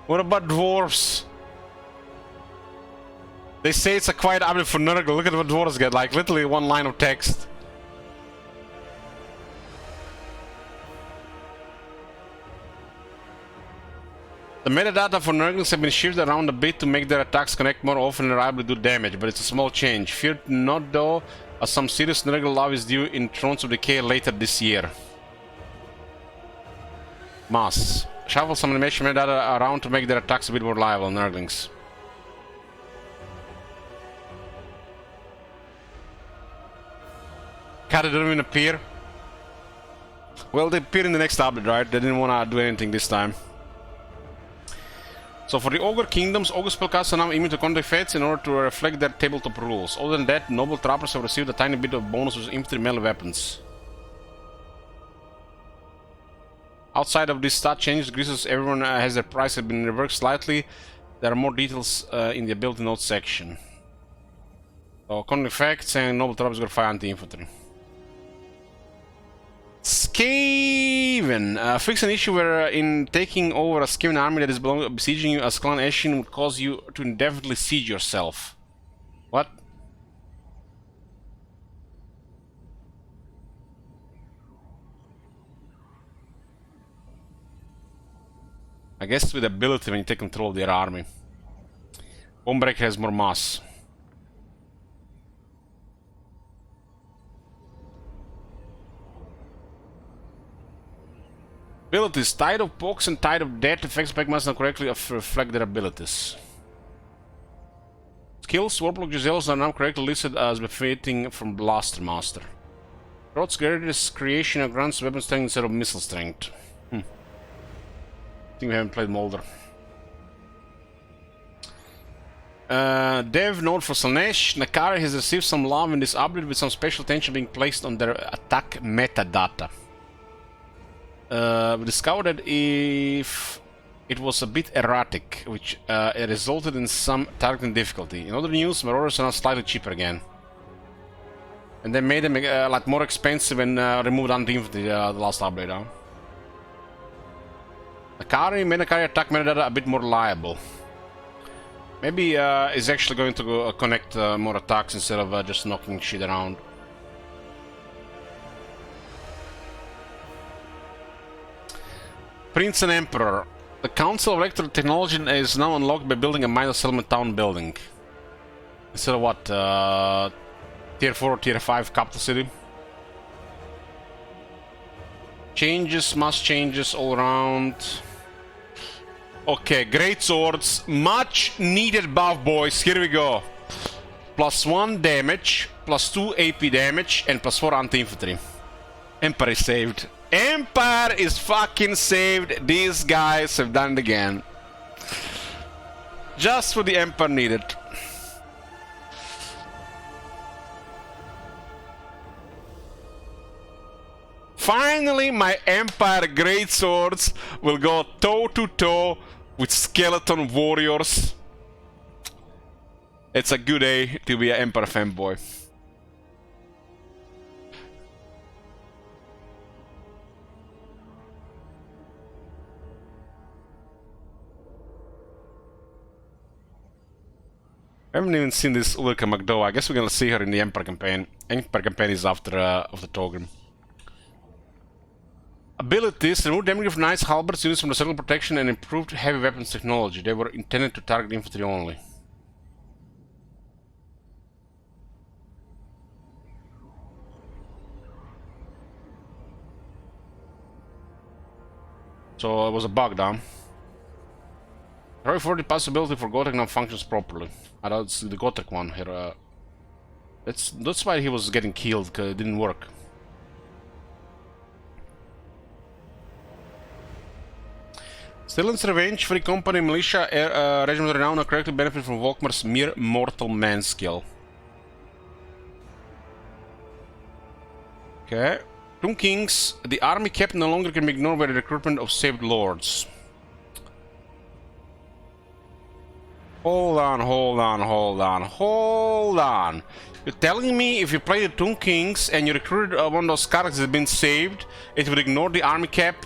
What about dwarfs? They say it's a quiet update for Nurgle. Look at what dwarves get, like literally one line of text. The metadata for Nurglings have been shifted around a bit to make their attacks connect more often and reliably do damage, but it's a small change. Fear not though, as some serious Nurgle love is due in Thrones of Decay later this year. Mass. Shuffle some animation metadata around to make their attacks a bit more reliable, Nurglings. Cat didn't even appear. Well, they appear in the next update, right? They didn't want to do anything this time. So for the Ogre Kingdoms, Ogre spellcasters are now immune to contact fates in order to reflect their tabletop rules. Other than that, Noble Trappers have received a tiny bit of bonus with infantry melee weapons. Outside of these stat changes, Grisos, everyone has their price have been reworked slightly. There are more details in the ability notes section. So contact facts and Noble Trappers got 5 anti-infantry. Skaven! Fix an issue where in taking over a Skaven army that is besieging you as Clan Ashen would cause you to indefinitely siege yourself. What? I guess with ability when you take control of their army. Bonebreaker has more mass. Abilities. Tide of Pox and Tide of Death effects back must not correctly reflect their abilities. Skills. Warplock Giselles are now correctly listed as befitting from Blaster Master. Rod's greatest creation grants weapon strength instead of missile strength. I think we haven't played Molder. Dev note for Slanesh. Nakari has received some love in this update with some special attention being placed on their attack metadata. We discovered that if it was a bit erratic, which it resulted in some targeting difficulty. In other news, Marauders are now slightly cheaper again. And they made them like more expensive and removed anti-infantry the last update. Huh? Nakari made Nakari attack metadata a bit more reliable. Maybe it's actually going to go, connect more attacks instead of just knocking shit around. Prince and Emperor. The Council of Electrical Technology is now unlocked by building a minor settlement town building. Instead of what? Tier 4 or Tier 5 capital city? Changes, mass changes all around. Okay, great swords. Much needed buff, boys. Here we go. +1 damage, +2 AP damage, and +4 anti-infantry. Empire is saved. Empire is fucking saved. These guys have done it again. Just what the Emperor needed. Finally, my Empire greatswords will go toe-to-toe with skeleton warriors. It's a good day to be an Emperor fanboy. I haven't even seen this Ulrika McDowell. I guess we're gonna see her in the Emperor campaign. Emperor campaign is after the Togrim. Abilities: remove damage of knights, halberds, units from the circle protection, and improved heavy weapons technology. They were intended to target infantry only. So it was a bug, huh? Sorry for the possibility for Gotrek now functions properly. I don't see the Gotrek one here. That's why he was getting killed, because it didn't work. Stillen's Revenge, Free Company, Militia, Regiment Renown are correctly benefit from Volkmar's mere mortal man skill. Okay. Tomb Kings, the army captain no longer can be ignored by the recruitment of saved lords. Hold on. You're telling me if you play the Tomb Kings and you recruited one of those characters that have been saved, it would ignore the army cap?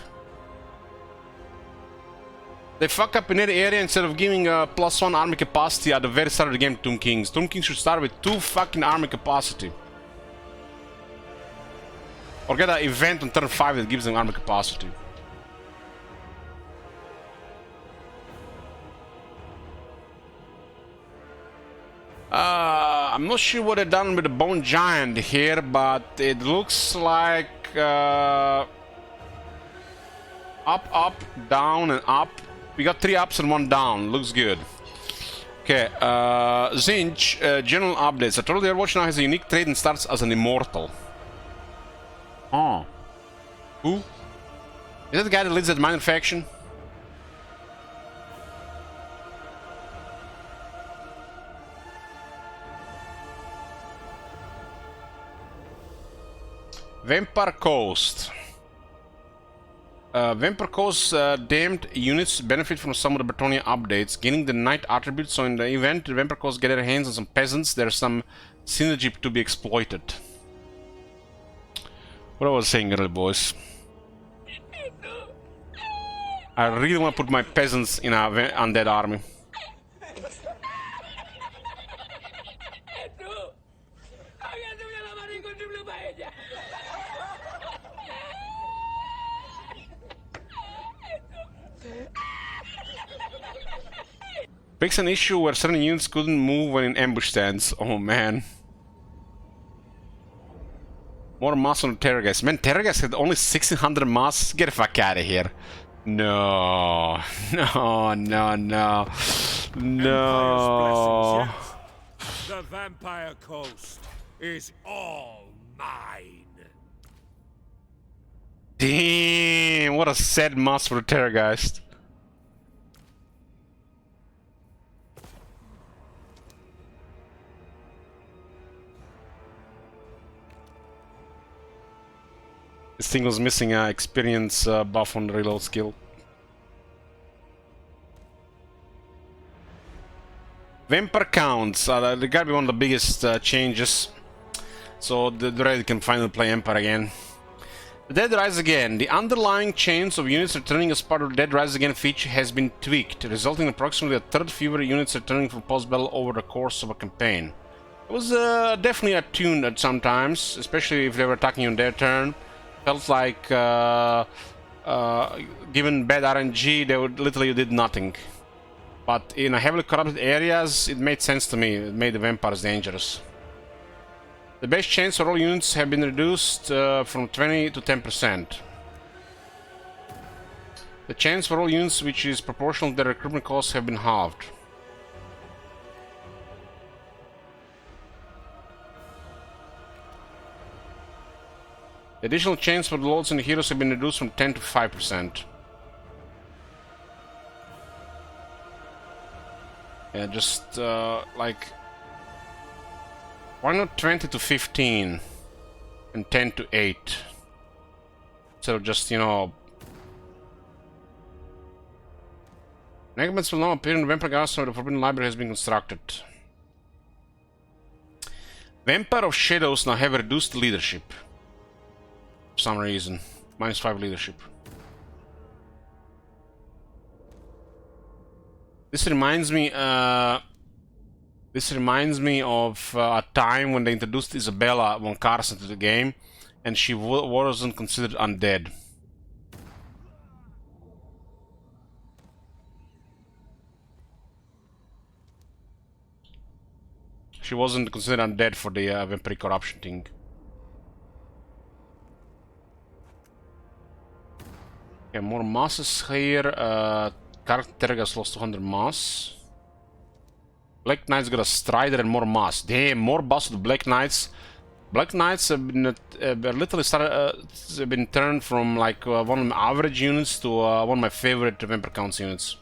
They fuck up in that area instead of giving +1 army capacity at the very start of the game to Tomb Kings. Tomb Kings should start with 2 fucking army capacity. Or get an event on turn 5 that gives them army capacity. I'm not sure what they've done with the Bone Giant here, but it looks like up, down, and up. We got 3 ups and 1 down. Looks good. Okay, Zinch, general updates. A Total Overwatch now has a unique trait and starts as an immortal. Oh. Who? Is that the guy that leads that minor faction? Vampire Coast. Vampire Coast damned units benefit from some of the Bretonnia updates, gaining the knight attribute, so in the event the Vampire Coast get their hands on some peasants, there's some synergy to be exploited. What I was saying earlier, boys. I really want to put my peasants in a undead army. Fix an issue where certain units couldn't move when in ambush stance. Oh man. More mass on the Terrorgeist. Man, Terrorgeist had only 1600 mass. Get the fuck out of here. No. No. The Vampire Coast is all mine. Damn, what a sad mass for the Terrorgeist. This thing was missing an experience buff on the reload skill. Vampire counts. They gotta be one of the biggest changes. So the Red can finally play Empire again. The Dead Rise Again. The underlying chains of units returning as part of the Dead Rise Again feature has been tweaked, resulting in approximately a third fewer units returning from post-battle over the course of a campaign. It was definitely attuned at some times, especially if they were attacking on their turn. Felt like, given bad RNG, they would literally did nothing. But in a heavily corrupted areas, it made sense to me. It made the vampires dangerous. The base chance for all units have been reduced from 20 to 10%. The chance for all units, which is proportional to their recruitment costs, have been halved. The additional chance for the lords and the heroes have been reduced from 10 to 5%. Yeah, just like, why not 20 to 15 and 10 to 8? So just, you know, enhancements will now appear in the Vampire Garrison where the Forbidden Library has been constructed. Vampire of Shadows now have reduced leadership. For some reason. -5 leadership. This reminds me of a time when they introduced Isabella von Carson to the game, and she wasn't considered undead. She wasn't considered undead for the vampiric corruption thing. Okay, more masses here. Character has lost 200 mass. Black Knights got a Strider and more mass. Damn, more boss with Black Knights. Black Knights have been literally been turned from like one of my average units to one of my favorite Vampire Counts units.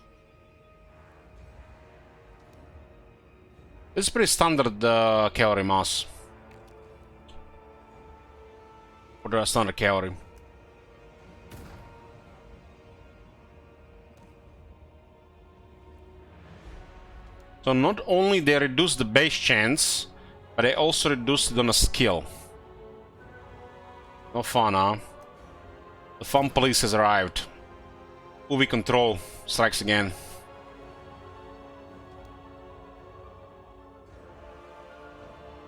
It's pretty standard cavalry mass for the standard cavalry. So not only they reduce the base chance, but they also reduce it on a skill. No fun, huh? The fun police has arrived. UV control strikes again.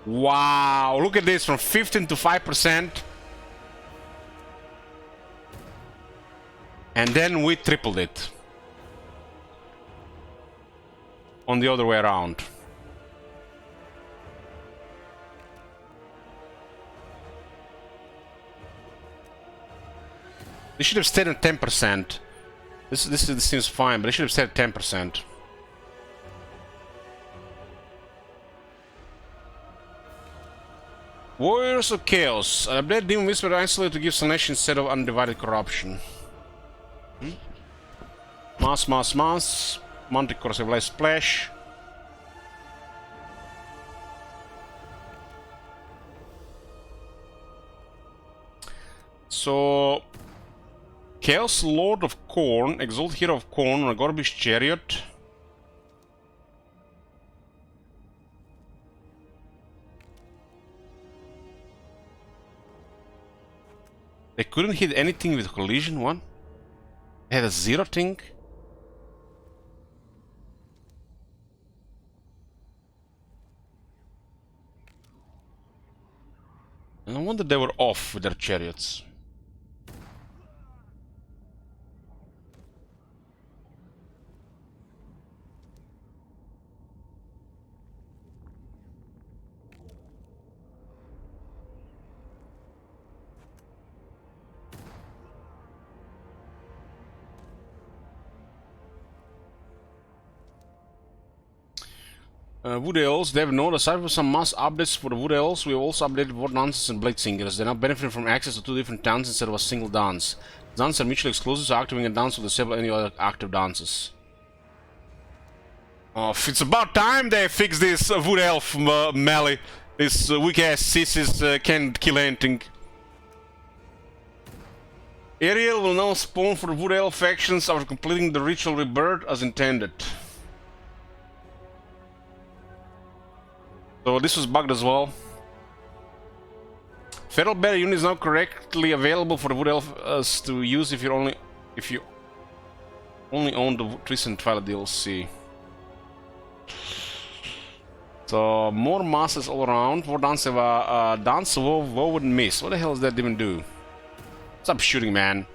Wow, look at this, from 15 to 5%. And then we tripled it. On the other way around. They should have stayed at 10%. This seems fine, but they should have stayed at 10%. Warriors of Chaos. Update Demon Whisper Isolate to give Salvation instead of Undivided Corruption. Mass. Manticore Civilized Splash. So, Chaos Lord of Corn, Exalt Hero of Corn on a Garbage Chariot. They couldn't hit anything with collision, one? They had a 0 thing? No wonder they were off with their chariots. Wood Elves, they have noticed aside from some mass updates for the Wood Elves, we have also updated War Dances and Blade Singers. They now benefit from access to 2 different dances instead of a single dance. Dances are mutually exclusive, so activating a dance will disable any other active dances. Oh, it's about time they fix this Wood Elf melee. This weak-ass sissies can't kill anything. Ariel will now spawn for the Wood Elf factions after completing the ritual rebirth as intended. So this was bugged as well. Feral Bear unit is now correctly available for the Wood Elves to use if you only own the recent Twilight DLC. So more masses all around. War Dance have a Dance Woe would miss. What the hell does that even do? Stop shooting, man.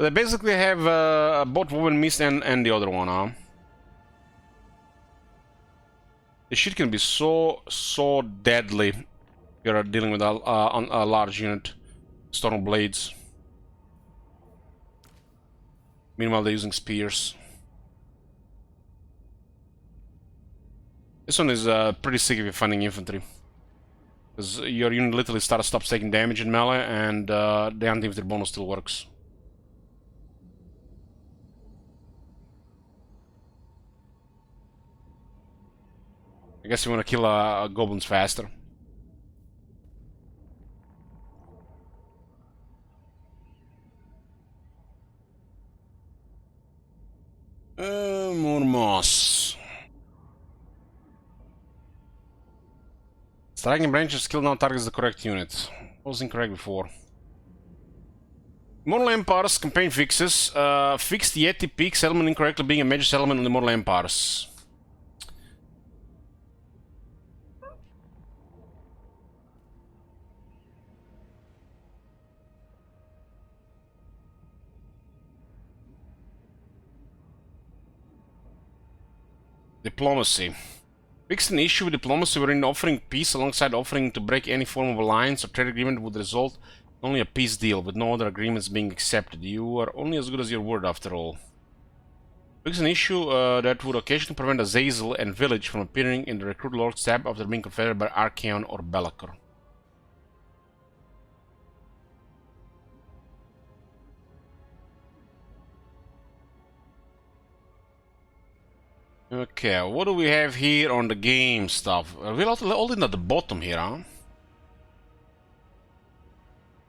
They basically have both Woven Mist and the other one, huh? This shit can be so deadly if you're dealing with a large unit. Storm Blades. Meanwhile, they're using spears. This one is pretty sick if you're finding infantry. Because your unit literally stops taking damage in melee, and the anti-infantry bonus still works. I guess you want to kill goblins faster. More moss. Striking branches skill now targets the correct unit. What was incorrect before? Mortal Empires campaign fixes. Fixed Yeti Peak settlement incorrectly being a major settlement on the Mortal Empires. Diplomacy. Fixed an issue with diplomacy wherein offering peace alongside offering to break any form of alliance or trade agreement would result in only a peace deal, with no other agreements being accepted. You are only as good as your word, after all. Fixed an issue that would occasionally prevent Azazel and Village from appearing in the Recruit Lord's tab after being confederate by Archaon or Bellicor. Okay, what do we have here on the game stuff? We're all in at the bottom here, huh?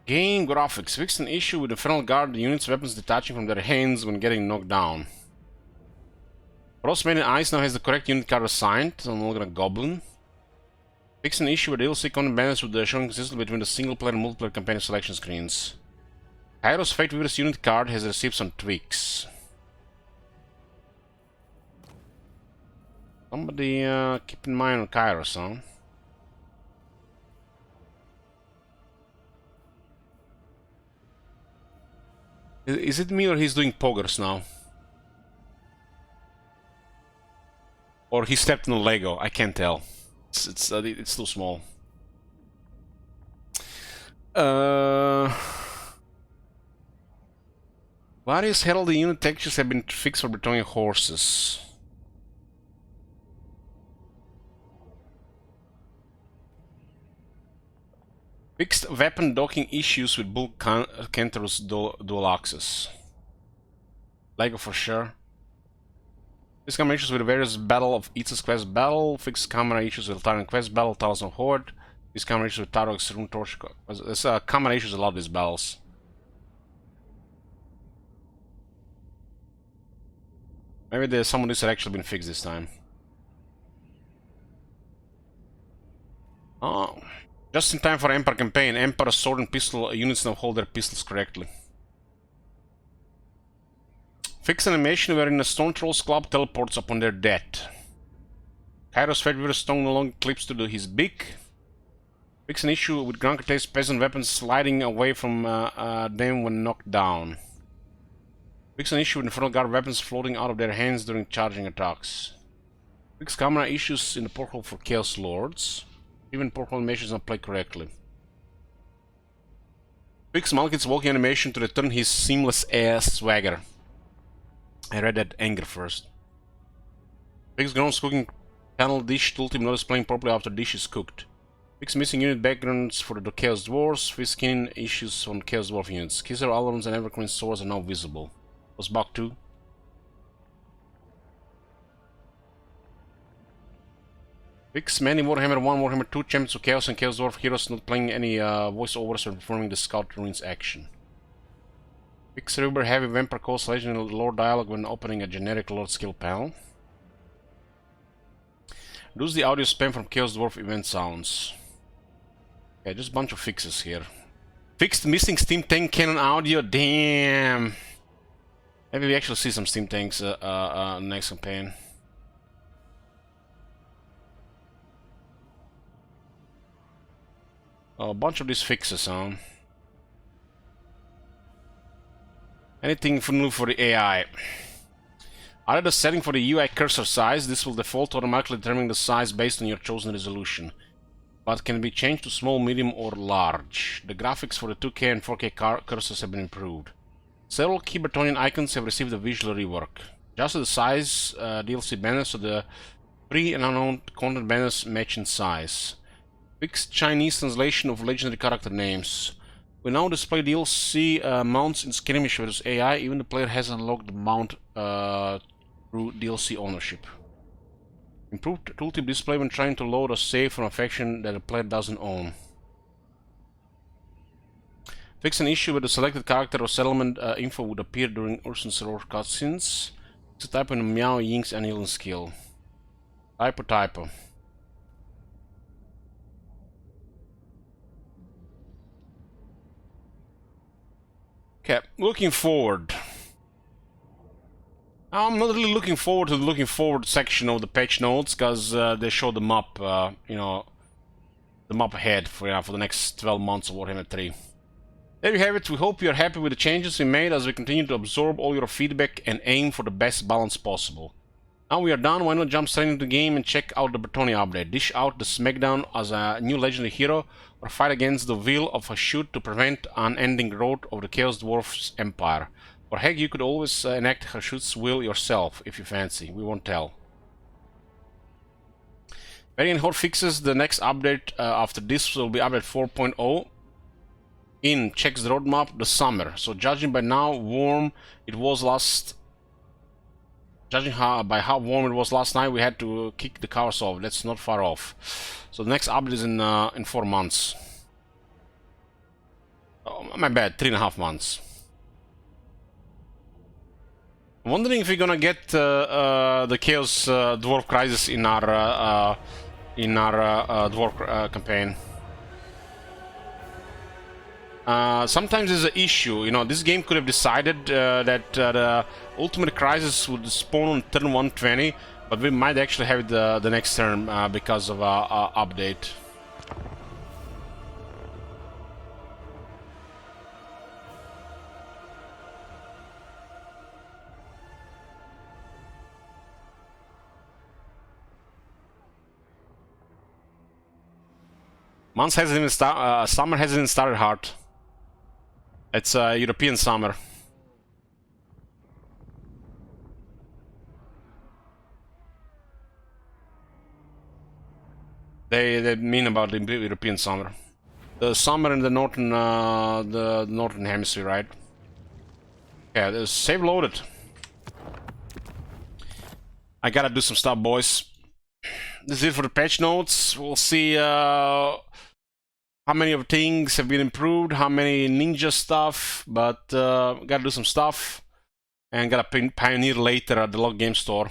Game graphics. Fixed an issue with Infernal Guard, the unit's weapons detaching from their hands when getting knocked down. Frostmaiden Ice now has the correct unit card assigned, so no longer a goblin. Fixed an issue with DLC content balance with the showing consistently between the single player and multiplayer campaign selection screens. Kairos Fate Weaver's unit card has received some tweaks. Somebody keep in mind on Kairos, huh? Is it me or he's doing poggers now? Or he stepped on a Lego, I can't tell. It's too small. Various heralded unit textures have been fixed for Bretonnia horses. Fixed weapon docking issues with Bull Cantor's dual axis. Lego for sure. Fixed camera issues with various Battle of Eats's Quest Battle. Fixed camera issues with Tyrant Quest Battle, Thousand Horde. Fixed camera issues with Tarok's Rune Torch. There's camera issues a lot of these battles. Maybe some of these have actually been fixed this time. Oh. Just in time for Empire campaign, Empire sword and pistol units now hold their pistols correctly. Fixed animation wherein a Stone Troll's club teleports upon their death. Kairos Fate Weaver's stone no longer clips to his beak. Fix an issue with Grankate's peasant weapons sliding away from them when knocked down. Fix an issue with Infernal Guard weapons floating out of their hands during charging attacks. Fix camera issues in the porthole for Chaos Lords. Even porthole animations not played correctly. Fix Malekith's walking animation to return his seamless ass swagger. I read that anger first. Fix Ground's cooking panel dish tool team not displaying properly after dish is cooked. Fix missing unit backgrounds for the Chaos Dwarfs. Fix skin issues on Chaos Dwarf units. Kisser, Alarms, and Evergreen swords are now visible. Was bug too. Fix many Warhammer 1, Warhammer 2 Champions of Chaos and Chaos Dwarf heroes not playing any voiceovers or performing the Scout Ruins action. Fix Cerebral Heavy Vampire Coast Legendary Lord dialogue when opening a generic Lord skill panel. Lose the audio spam from Chaos Dwarf event sounds. Okay, just a bunch of fixes here. Fixed missing Steam Tank Cannon audio, damn! Maybe we actually see some Steam Tanks next campaign. A bunch of these fixes, huh? Anything new for the AI? Added a setting for the UI cursor size. This will default automatically determining the size based on your chosen resolution, but can be changed to small, medium, or large. The graphics for the 2K and 4K cursors have been improved. Several key Bretonnian icons have received a visual rework. Adjusted the size DLC banners so the free and unknown content banners match in size. Fixed Chinese translation of legendary character names. We now display DLC mounts in Skirmish vs AI, even the player has unlocked the mount through DLC ownership. Improved tooltip display when trying to load a save from a faction that the player doesn't own. Fix an issue where the selected character or settlement info would appear during Ursun's Roar cutscenes. It's a typo in Meow Ying's Annealing skill. Typo. Okay, looking forward. I'm not really looking forward to the looking forward section of the patch notes, because they show the map, you know, the map ahead for the next 12 months of Warhammer 3. There you have it. We hope you're happy with the changes we made as we continue to absorb all your feedback and aim for the best balance possible. Now we are done, why not jump straight into the game and check out the Bretonnia update. Dish out the smackdown as a new legendary hero, or fight against the will of a shoot to prevent unending growth of the Chaos Dwarfs Empire. Or heck, you could always enact Hashoot's will yourself, if you fancy. We won't tell. Variant Horde fixes the next update after this will be update 4.0. Checks the roadmap, the summer. So judging by how warm it was last night, we had to kick the cars off. That's not far off. So the next update is in 4 months. Oh, my bad, 3.5 months. I'm wondering if we're gonna get the Chaos Dwarf Crisis in our Dwarf campaign. Sometimes there's an issue, you know, this game could have decided that the Ultimate Crisis would spawn on turn 120, but we might actually have it the next turn because of our update. Months hasn't even started, summer hasn't even started hard. It's European summer. They mean about the European summer. The summer in the northern hemisphere, right? Yeah, there's save loaded. I gotta do some stuff, boys. This is it for the patch notes. We'll see how many of things have been improved, how many ninja stuff, but gotta do some stuff and gotta pioneer later at the log game store.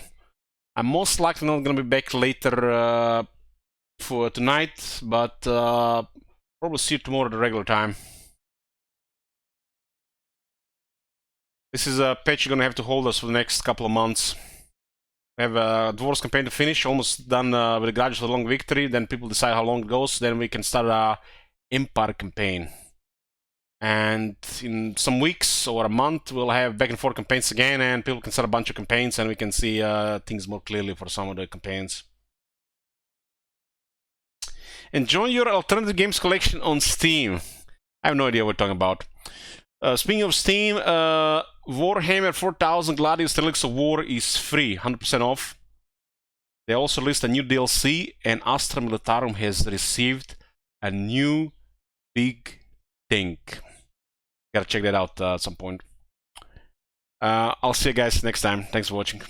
I'm most likely not gonna be back later for tonight, but probably see you tomorrow at the regular time. This is a patch you're gonna have to hold us for the next couple of months. We have a Dwarves campaign to finish, almost done with the Grudge of the Long Victory, then people decide how long it goes, then we can start a Empire campaign. And in some weeks or a month, we'll have back and forth campaigns again, and people can start a bunch of campaigns, and we can see things more clearly for some of the campaigns. Enjoy your alternative games collection on Steam. I have no idea what we're talking about. Speaking of Steam, Warhammer 4000 Gladius Relics of War is free, 100% off. They also list a new DLC, and Astra Militarum has received a new big thing. Gotta check that out at some point. I'll see you guys next time. Thanks for watching.